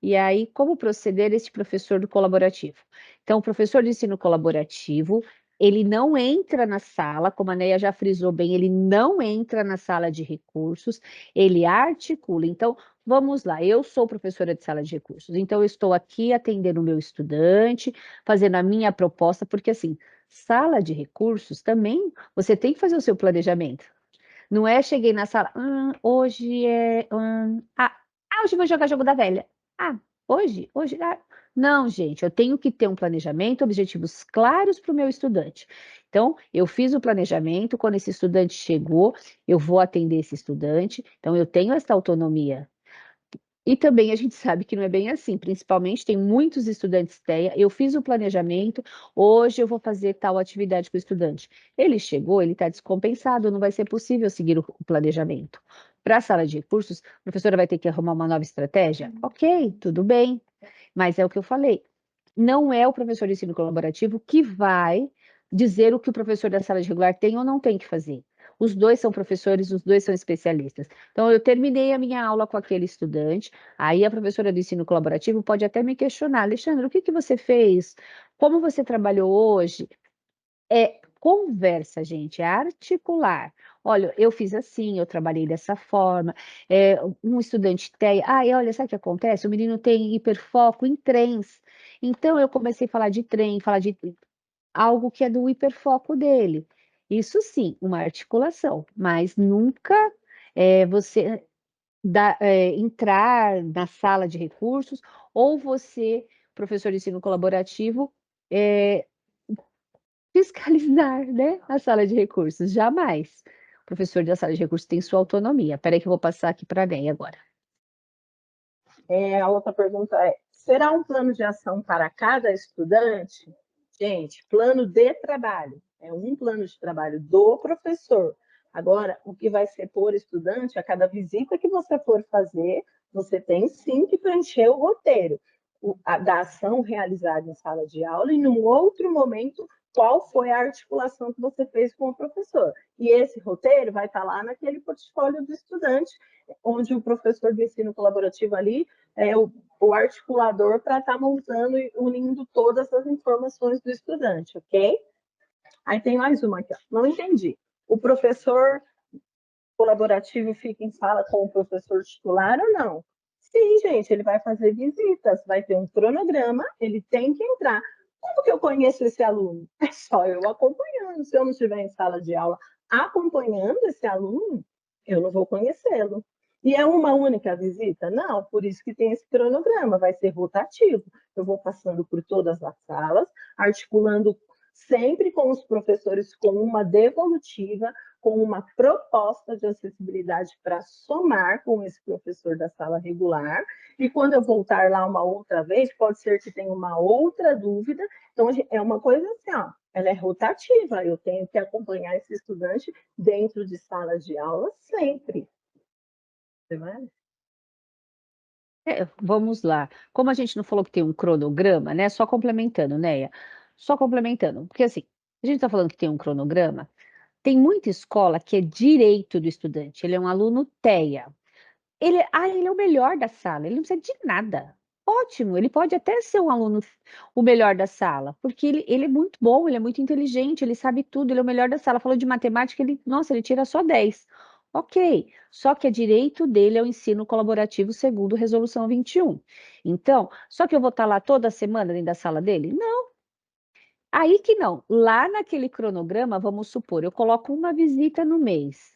E aí, como proceder esse professor do colaborativo? Então, o professor de ensino colaborativo, ele não entra na sala, como a Neia já frisou bem, ele não entra na sala de recursos, ele articula. Então, vamos lá, eu sou professora de sala de recursos, então eu estou aqui atendendo o meu estudante, fazendo a minha proposta, porque assim, sala de recursos também, você tem que fazer o seu planejamento. Não é cheguei na sala, hoje é. Hoje eu vou jogar jogo da velha. Ah, hoje? Não, gente, eu tenho que ter um planejamento, objetivos claros para o meu estudante. Então, eu fiz o planejamento, quando esse estudante chegou, eu vou atender esse estudante, então eu tenho essa autonomia. E também a gente sabe que não é bem assim, principalmente tem muitos estudantes TEA, eu fiz o planejamento, hoje eu vou fazer tal atividade com o estudante. Ele chegou, ele está descompensado, não vai ser possível seguir o planejamento. Para a sala de recursos, a professora vai ter que arrumar uma nova estratégia? Ok, tudo bem, mas é o que eu falei, não é o professor de ensino colaborativo que vai dizer o que o professor da sala de regular tem ou não tem que fazer. Os dois são professores, os dois são especialistas. Então, eu terminei a minha aula com aquele estudante, aí a professora do ensino colaborativo pode até me questionar, Alexandre, o que que você fez? Como você trabalhou hoje? É conversa, gente, é articular. Olha, eu fiz assim, eu trabalhei dessa forma. Um estudante tem, olha, sabe o que acontece? O menino tem hiperfoco em trens. Então, eu comecei a falar de trem, falar de algo que é do hiperfoco dele. Isso sim, uma articulação, mas nunca você entrar na sala de recursos ou você, professor de ensino colaborativo, é, fiscalizar, né, a sala de recursos, jamais. O professor da sala de recursos tem sua autonomia. Espera aí que eu vou passar aqui para a Ney agora. A outra pergunta é: será um plano de ação para cada estudante? Gente, plano de trabalho. É um plano de trabalho do professor. Agora, o que vai ser por estudante, a cada visita que você for fazer, você tem sim que preencher o roteiro da ação realizada em sala de aula e, num outro momento, qual foi a articulação que você fez com o professor. E esse roteiro vai estar lá naquele portfólio do estudante, onde o professor de ensino colaborativo ali é o articulador para estar montando e unindo todas as informações do estudante, ok? Aí tem mais uma aqui, ó. Não entendi. O professor colaborativo fica em sala com o professor titular ou não? Sim, gente, ele vai fazer visitas, vai ter um cronograma, ele tem que entrar. Como que eu conheço esse aluno? É só eu acompanhando. Se eu não estiver em sala de aula acompanhando esse aluno, eu não vou conhecê-lo. E é uma única visita? Não, por isso que tem esse cronograma, vai ser rotativo. Eu vou passando por todas as salas, articulando sempre com os professores com uma devolutiva, com uma proposta de acessibilidade para somar com esse professor da sala regular. E quando eu voltar lá uma outra vez, pode ser que tenha uma outra dúvida. Então, é uma coisa assim, ó, ela é rotativa. Eu tenho que acompanhar esse estudante dentro de sala de aula sempre. Você vai? Vamos lá. Como a gente não falou que tem um cronograma, né? Só complementando, Neia. Só complementando. Porque assim, a gente está falando que tem um cronograma, tem muita escola que é direito do estudante. Ele é um aluno TEA. Ele é o melhor da sala, ele não precisa de nada. Ótimo, ele pode até ser um aluno o melhor da sala, porque ele é muito bom, ele é muito inteligente, ele sabe tudo, ele é o melhor da sala. Falou de matemática, nossa, ele tira só 10. Ok, só que é direito dele ao ensino colaborativo segundo Resolução 21. Então, só que eu vou estar lá toda semana dentro da sala dele? Não. Aí que não. Lá naquele cronograma, vamos supor, eu coloco uma visita no mês.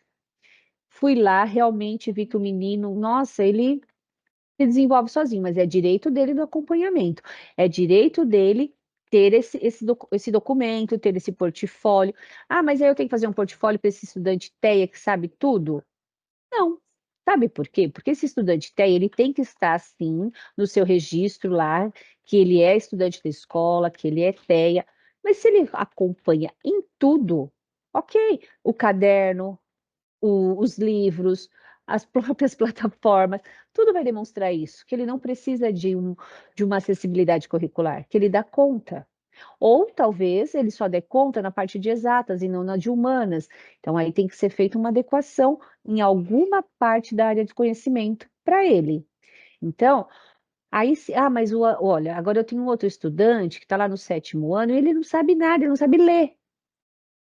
Fui lá, realmente vi que o menino, nossa, ele se desenvolve sozinho, mas é direito dele do acompanhamento, é direito dele ter esse documento, ter esse portfólio. Mas aí eu tenho que fazer um portfólio para esse estudante TEA que sabe tudo? Não. Sabe por quê? Porque esse estudante TEA, ele tem que estar, sim, no seu registro lá, que ele é estudante da escola, que ele é TEA, mas se ele acompanha em tudo, ok, o caderno, os livros, as próprias plataformas, tudo vai demonstrar isso, que ele não precisa de uma acessibilidade curricular, que ele dá conta. Ou talvez ele só dê conta na parte de exatas e não na de humanas. Então, aí tem que ser feita uma adequação em alguma parte da área de conhecimento para ele. Então, aí, mas olha, agora eu tenho um outro estudante que está lá no 7º ano e ele não sabe nada, ele não sabe ler.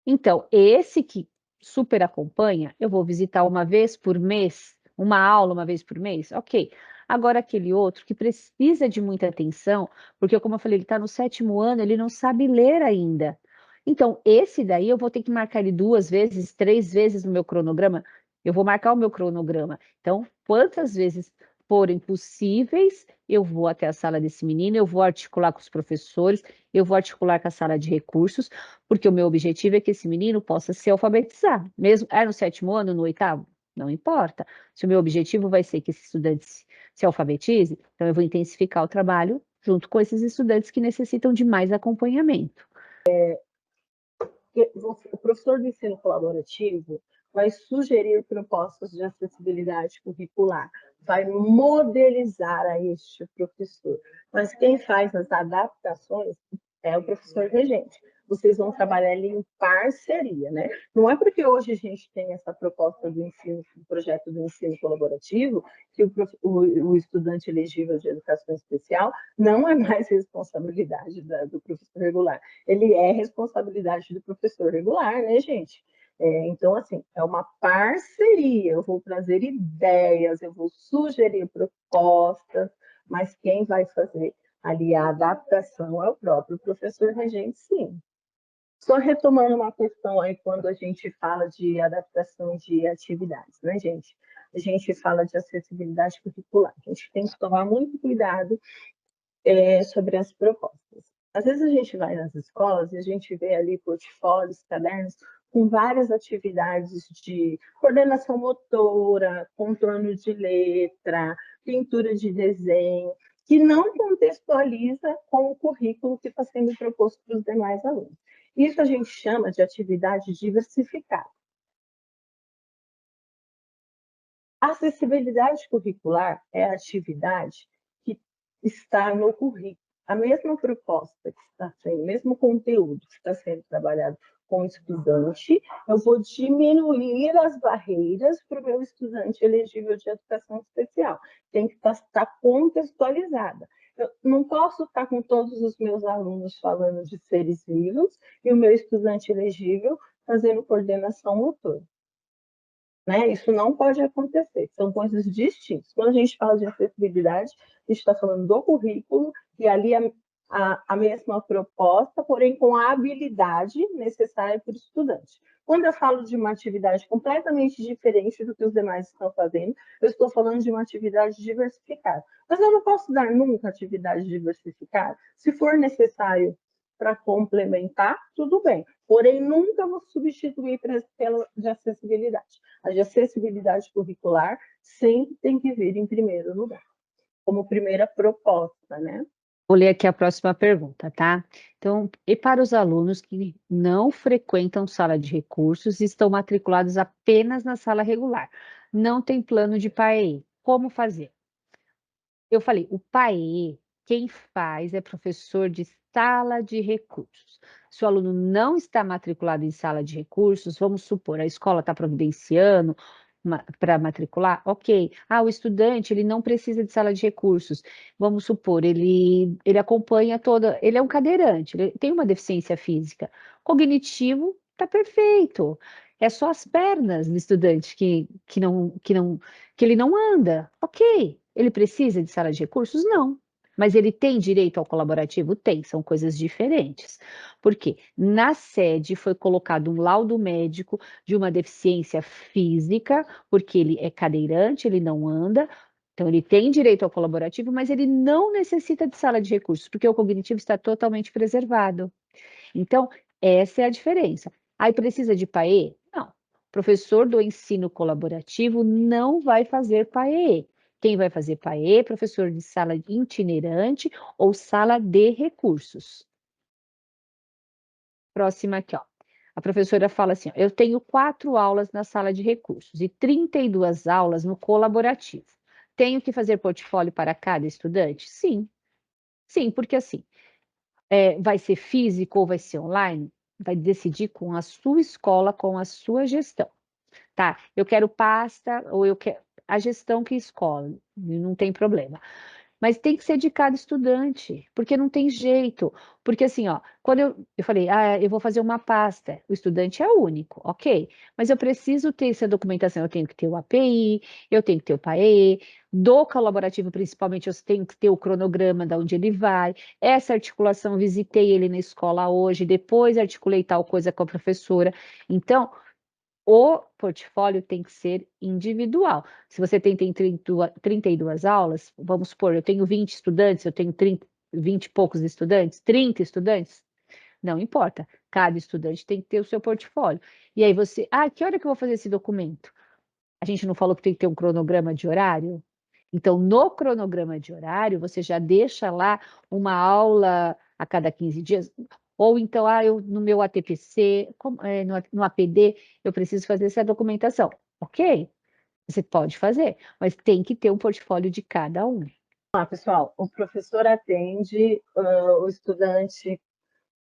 Então, esse que super acompanha, eu vou visitar uma vez por mês, uma aula uma vez por mês, ok. Agora, aquele outro que precisa de muita atenção, porque, como eu falei, ele está no 7º ano, ele não sabe ler ainda. Então, esse daí eu vou ter que marcar ele 2 vezes, 3 vezes no meu cronograma. Eu vou marcar o meu cronograma. Então, quantas vezes forem possíveis, eu vou até a sala desse menino, eu vou articular com os professores, eu vou articular com a sala de recursos, porque o meu objetivo é que esse menino possa se alfabetizar, mesmo no 7º ano, no 8º, não importa. Se o meu objetivo vai ser que esse estudante se alfabetize, então eu vou intensificar o trabalho junto com esses estudantes que necessitam de mais acompanhamento. O professor de ensino colaborativo vai sugerir propostas de acessibilidade curricular, vai modelizar a este professor. Mas quem faz as adaptações é o professor regente. vocês vão trabalhar ali em parceria, né? Não é porque hoje a gente tem essa proposta do ensino, do projeto do ensino colaborativo, que o estudante elegível de educação especial não é mais responsabilidade do professor regular. Ele é responsabilidade do professor regular, né, gente? Então, assim, é uma parceria. Eu vou trazer ideias, eu vou sugerir propostas, mas quem vai fazer ali a adaptação é o próprio professor regente, sim. Só retomando uma questão aí, quando a gente fala de adaptação de atividades, né, gente? A gente fala de acessibilidade curricular. A gente tem que tomar muito cuidado sobre as propostas. Às vezes a gente vai nas escolas e a gente vê ali portfólios, cadernos, com várias atividades de coordenação motora, contorno de letra, pintura de desenho, que não contextualiza com o currículo que está sendo proposto para os demais alunos. Isso a gente chama de atividade diversificada. A acessibilidade curricular é a atividade que está no currículo. A mesma proposta que está sendo, o mesmo conteúdo que está sendo trabalhado com o estudante, eu vou diminuir as barreiras para o meu estudante elegível de educação especial. Tem que estar contextualizada. Eu não posso estar com todos os meus alunos falando de seres vivos e o meu estudante elegível fazendo coordenação motora. Né? Isso não pode acontecer, são coisas distintas. Quando a gente fala de acessibilidade, a gente está falando do currículo e ali a mesma proposta, porém com a habilidade necessária para o estudante. Quando eu falo de uma atividade completamente diferente do que os demais estão fazendo, eu estou falando de uma atividade diversificada. Mas eu não posso dar nunca atividade diversificada. Se for necessário para complementar, tudo bem. Porém, nunca vou substituir pela de acessibilidade. A de acessibilidade curricular sempre tem que vir em primeiro lugar, como primeira proposta, né? Vou ler aqui a próxima pergunta, tá? Então, e para os alunos que não frequentam sala de recursos e estão matriculados apenas na sala regular, não tem plano de PAEE, como fazer? Eu falei, o PAEE, quem faz é professor de sala de recursos. Se o aluno não está matriculado em sala de recursos, vamos supor, a escola está providenciando para matricular, ok. Ah, o estudante, ele não precisa de sala de recursos. Vamos supor, ele acompanha toda, ele é um cadeirante, ele tem uma deficiência física. Cognitivo, está perfeito. É só as pernas do estudante que ele não anda. Ok. Ele precisa de sala de recursos? Não. Mas ele tem direito ao colaborativo? Tem, são coisas diferentes. Por quê? Na sede foi colocado um laudo médico de uma deficiência física, porque ele é cadeirante, ele não anda, então ele tem direito ao colaborativo, mas ele não necessita de sala de recursos, porque o cognitivo está totalmente preservado. Então, essa é a diferença. Aí precisa de PAE? Não. Professor do ensino colaborativo não vai fazer PAE. Quem vai fazer PAE é professor de sala itinerante ou sala de recursos. Próxima aqui, ó. A professora fala assim, ó, eu tenho 4 aulas na sala de recursos e 32 aulas no colaborativo. Tenho que fazer portfólio para cada estudante? Sim. Sim, porque assim, vai ser físico ou vai ser online? Vai decidir com a sua escola, com a sua gestão. Tá, eu quero pasta ou eu quero a gestão que escolhe, não tem problema. Mas tem que ser de cada estudante, porque não tem jeito. Porque assim, ó, quando eu falei, eu vou fazer uma pasta, o estudante é único, ok. Mas eu preciso ter essa documentação, eu tenho que ter o API, eu tenho que ter o PAE, do colaborativo principalmente, eu tenho que ter o cronograma de onde ele vai, essa articulação, visitei ele na escola hoje, depois articulei tal coisa com a professora. Então, o portfólio tem que ser individual. Se você tem 32 aulas, vamos supor, eu tenho 20 estudantes, eu tenho 20 e poucos estudantes, 30 estudantes, não importa. Cada estudante tem que ter o seu portfólio. E aí você, que hora que eu vou fazer esse documento? A gente não falou que tem que ter um cronograma de horário? Então, no cronograma de horário, você já deixa lá uma aula a cada 15 dias. Ou então, no meu ATPC, no APD, eu preciso fazer essa documentação. Ok, você pode fazer, mas tem que ter um portfólio de cada um. Pessoal, o professor atende o estudante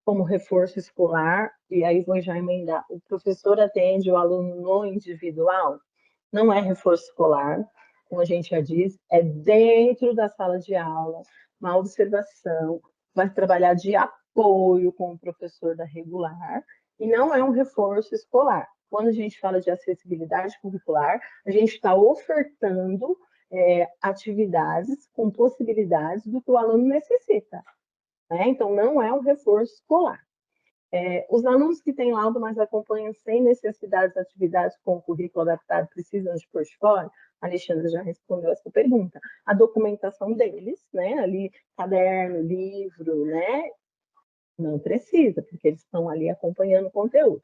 como reforço escolar, e aí vou já emendar, o professor atende o aluno no individual, não é reforço escolar, como a gente já disse, é dentro da sala de aula, uma observação, vai trabalhar de apoio com o professor da regular, e não é um reforço escolar. Quando a gente fala de acessibilidade curricular, a gente está ofertando atividades com possibilidades do que o aluno necessita. Né? Então, não é um reforço escolar. Os alunos que têm laudo, mas acompanham sem necessidades atividades com o currículo adaptado precisam de portfólio? A Alexandra já respondeu essa pergunta. A documentação deles, né? Ali, caderno, livro, né? Não precisa, porque eles estão ali acompanhando o conteúdo.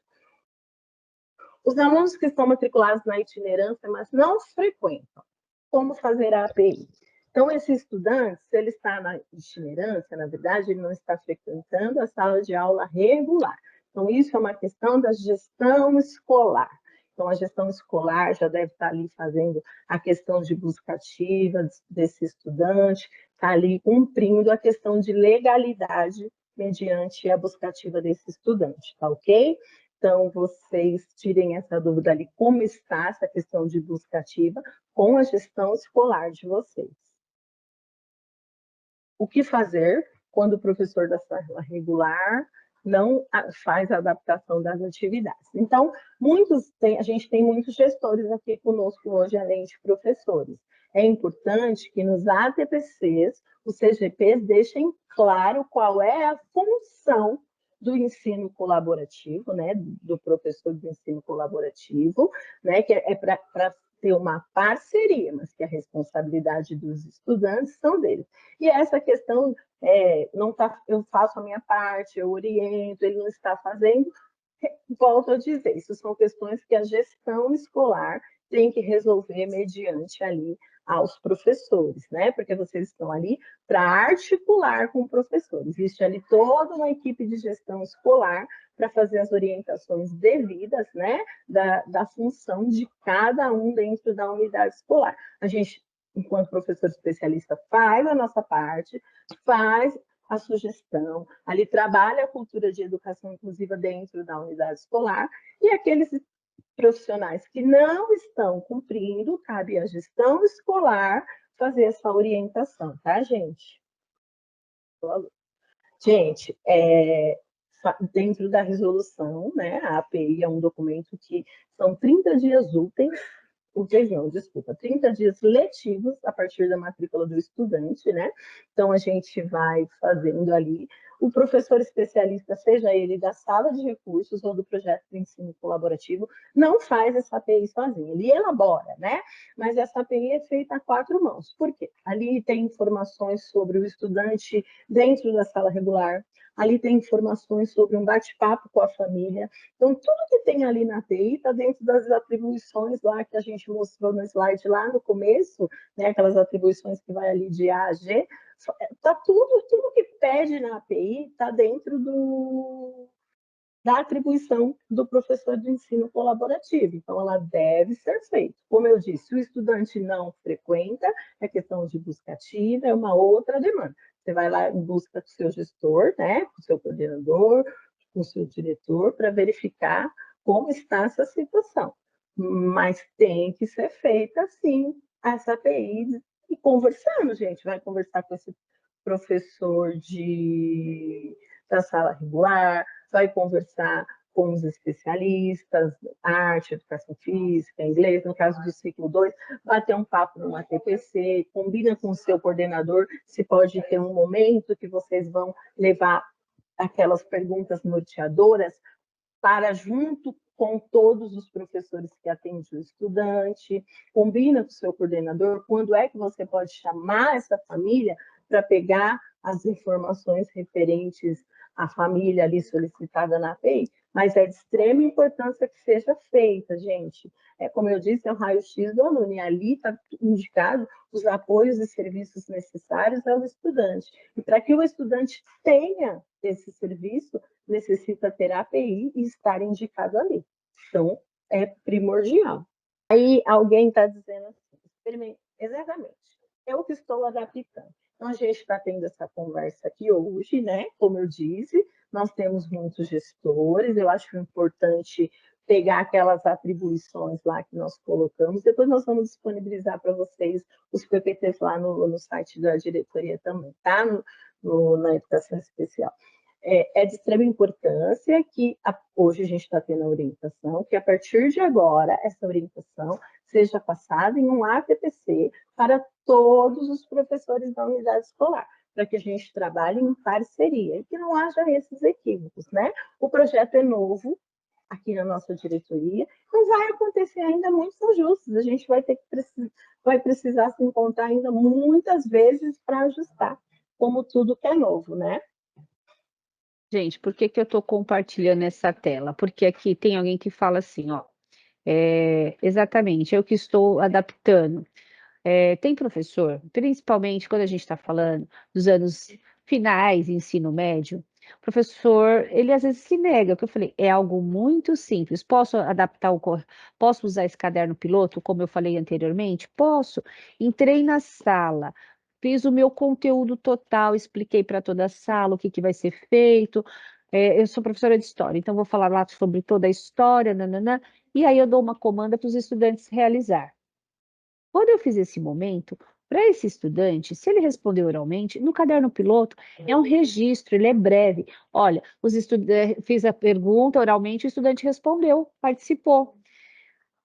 Os alunos que estão matriculados na itinerância, mas não frequentam, como fazer a API? Então, esse estudante, se ele está na itinerância, na verdade, ele não está frequentando a sala de aula regular. Então, isso é uma questão da gestão escolar. Então, a gestão escolar já deve estar ali fazendo a questão de busca ativa desse estudante, está ali cumprindo a questão de legalidade mediante a busca ativa desse estudante, tá ok? Então, vocês tirem essa dúvida ali, como está essa questão de busca ativa com a gestão escolar de vocês. O que fazer quando o professor da sala regular não faz a adaptação das atividades? Então, a gente tem muitos gestores aqui conosco hoje, além de professores. É importante que nos ATPCs, os CGPs deixem claro qual é a função do ensino colaborativo, né, do professor do ensino colaborativo, né, que é para ter uma parceria, mas que a responsabilidade dos estudantes são deles. E essa questão, não tá, eu faço a minha parte, eu oriento, ele não está fazendo, volto a dizer, isso são questões que a gestão escolar tem que resolver mediante ali aos professores, né? Porque vocês estão ali para articular com o professor. Existe ali toda uma equipe de gestão escolar para fazer as orientações devidas, né? Da função de cada um dentro da unidade escolar. A gente, enquanto professor especialista, faz a nossa parte, faz a sugestão, ali trabalha a cultura de educação inclusiva dentro da unidade escolar, e aqueles profissionais que não estão cumprindo, cabe à gestão escolar fazer essa orientação, tá, gente? Gente, dentro da resolução, né, a API é um documento que são 30 dias úteis, 30 dias letivos a partir da matrícula do estudante, né? Então, a gente vai fazendo ali. O professor especialista, seja ele da sala de recursos ou do projeto de ensino colaborativo, não faz essa API sozinho, ele elabora, né? Mas essa API é feita a 4 mãos. Por quê? Ali tem informações sobre o estudante dentro da sala regular, ali tem informações sobre um bate-papo com a família. Então, tudo que tem ali na API está dentro das atribuições lá que a gente mostrou no slide lá no começo, né? Aquelas atribuições que vai ali de A a G. Tá tudo que pede na API está dentro da atribuição do professor de ensino colaborativo. Então, ela deve ser feita. Como eu disse, se o estudante não frequenta, é questão de busca ativa, é uma outra demanda. Você vai lá em busca do seu gestor, né, com o seu coordenador, com o seu diretor, para verificar como está essa situação. Mas tem que ser feita, sim, essa API, e conversando, gente. Vai conversar com esse professor da sala regular, vai conversar com os especialistas, arte, educação física, inglês, no caso do ciclo 2, bater um papo no ATPC, combina com o seu coordenador, se pode ter um momento que vocês vão levar aquelas perguntas norteadoras para junto com todos os professores que atendem o estudante, combina com o seu coordenador quando é que você pode chamar essa família para pegar as informações referentes à família ali solicitada na API, mas é de extrema importância que seja feita, gente. Como eu disse, é o raio-x do aluno, e ali está indicado os apoios e serviços necessários ao estudante. E para que o estudante tenha esse serviço, necessita ter a API e estar indicado ali. Então, é primordial. Aí alguém está dizendo assim, exatamente, eu que estou adaptando. Então, a gente está tendo essa conversa aqui hoje, né? Como eu disse, nós temos muitos gestores, eu acho importante pegar aquelas atribuições lá que nós colocamos, depois nós vamos disponibilizar para vocês os PPTs lá no site da diretoria também, tá? Na educação especial. É de extrema importância que hoje a gente está tendo a orientação, que a partir de agora, essa orientação seja passada em um ATPC para todos os professores da unidade escolar, para que a gente trabalhe em parceria e que não haja esses equívocos, né? O projeto é novo aqui na nossa diretoria, não vai acontecer ainda muitos ajustes, a gente vai ter que vai precisar se encontrar ainda muitas vezes para ajustar, como tudo que é novo, né? Gente, por que que eu estou compartilhando essa tela? Porque aqui tem alguém que fala assim, ó, exatamente, eu que estou adaptando. Tem professor, principalmente quando a gente está falando dos anos finais, ensino médio, o professor, ele às vezes se nega, porque eu falei, é algo muito simples, posso adaptar posso usar esse caderno piloto, como eu falei anteriormente? Posso. Entrei na sala, fiz o meu conteúdo total, expliquei para toda a sala o que vai ser feito. Eu sou professora de história, então vou falar lá sobre toda a história, nananã, e aí eu dou uma comanda para os estudantes realizar. Quando eu fiz esse momento, para esse estudante, se ele responder oralmente, no caderno piloto é um registro, ele é breve. Olha, fiz a pergunta oralmente, o estudante respondeu, participou.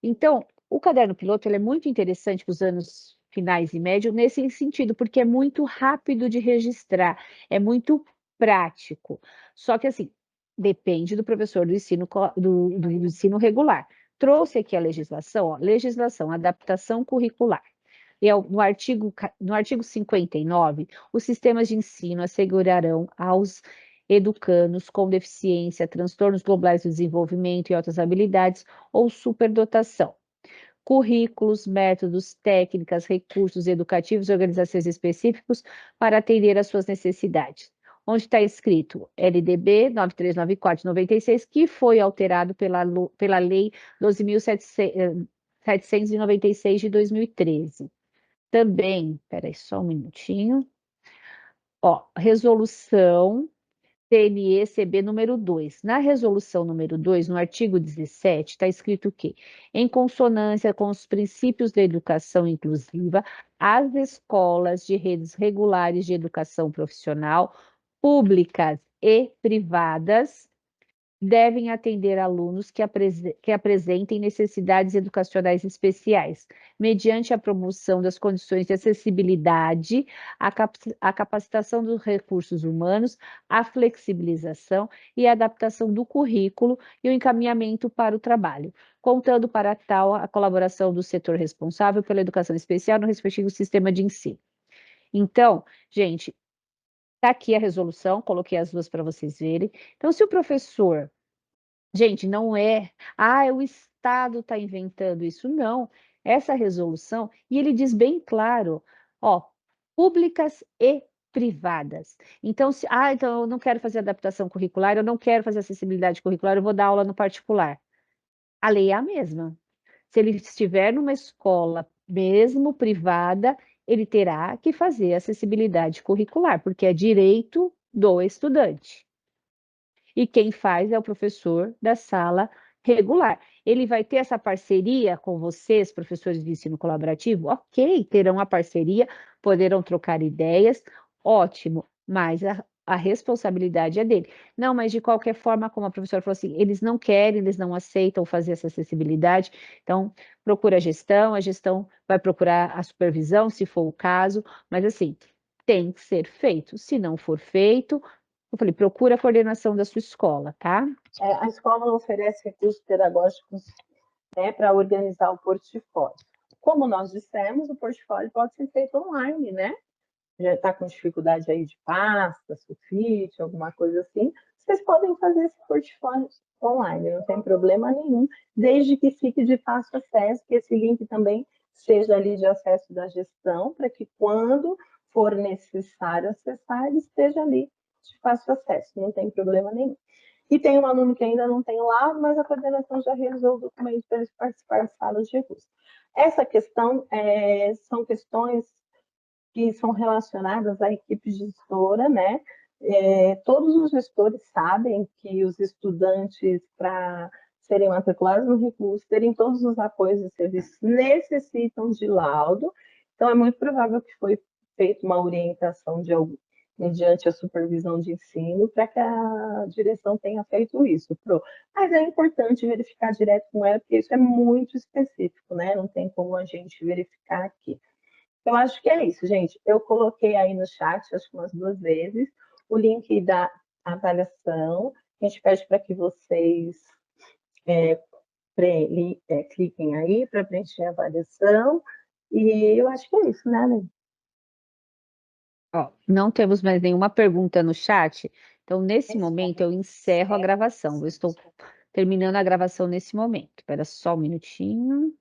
Então, o caderno piloto ele é muito interessante para os anos finais e médio nesse sentido, porque é muito rápido de registrar, é muito prático. Só que assim, depende do professor do ensino regular. Trouxe aqui a legislação, ó, legislação, adaptação curricular. No artigo 59, os sistemas de ensino assegurarão aos educandos com deficiência, transtornos globais do desenvolvimento e outras habilidades ou superdotação, currículos, métodos, técnicas, recursos educativos e organizações específicos para atender às suas necessidades. Onde está escrito LDB 9394/96, que foi alterado pela Lei 12.796 de 2013. Também, peraí, só um minutinho. Ó, resolução CNE-CB número 2. Na resolução número 2, no artigo 17, está escrito o quê? Em consonância com os princípios da educação inclusiva, as escolas de redes regulares de educação profissional, públicas e privadas, devem atender alunos que apresentem necessidades educacionais especiais, mediante a promoção das condições de acessibilidade, a capacitação dos recursos humanos, a flexibilização e a adaptação do currículo e o encaminhamento para o trabalho, contando para tal a colaboração do setor responsável pela educação especial no respectivo sistema de ensino. Então, gente, está aqui a resolução, coloquei as duas para vocês verem. Então, se o professor, gente, não é, o Estado está inventando isso, não. Essa resolução, e ele diz bem claro, ó, públicas e privadas. Então, então eu não quero fazer adaptação curricular, eu não quero fazer acessibilidade curricular, eu vou dar aula no particular. A lei é a mesma. Se ele estiver numa escola, mesmo privada, ele terá que fazer acessibilidade curricular, porque é direito do estudante. E quem faz é o professor da sala regular. Ele vai ter essa parceria com vocês, professores de ensino colaborativo? Ok, terão a parceria, poderão trocar ideias, ótimo, mas a responsabilidade é dele. Não, mas de qualquer forma, como a professora falou assim, eles não querem, eles não aceitam fazer essa acessibilidade, então procura a gestão vai procurar a supervisão, se for o caso, mas assim, tem que ser feito. Se não for feito, eu falei, procura a coordenação da sua escola, tá? A escola oferece recursos pedagógicos, né, para organizar o portfólio. Como nós dissemos, o portfólio pode ser feito online, né? Já está com dificuldade aí de pasta, sulfite, alguma coisa assim, vocês podem fazer esse portfólio online, não tem problema nenhum, desde que fique de fácil acesso, que esse link também seja ali de acesso da gestão, para que quando for necessário acessar, ele esteja ali de fácil acesso, não tem problema nenhum. E tem um aluno que ainda não tem lá, mas a coordenação já realizou o documento para ele participar das salas de recurso. Essa questão são questões que são relacionadas à equipe gestora, né? Todos os gestores sabem que os estudantes, para serem matriculados no recurso, terem todos os apoios e serviços, necessitam de laudo. Então, é muito provável que foi feita uma orientação mediante a supervisão de ensino para que a direção tenha feito isso. Mas é importante verificar direto com ela, porque isso é muito específico, né? Não tem como a gente verificar aqui. Eu acho que é isso, gente. Eu coloquei aí no chat, acho que umas 2 vezes, o link da avaliação. A gente pede para que vocês cliquem aí para preencher a avaliação. E eu acho que é isso, né, Ana? Ó, não temos mais nenhuma pergunta no chat, então nesse momento eu encerro a gravação. Eu estou terminando a gravação nesse momento. Espera só um minutinho.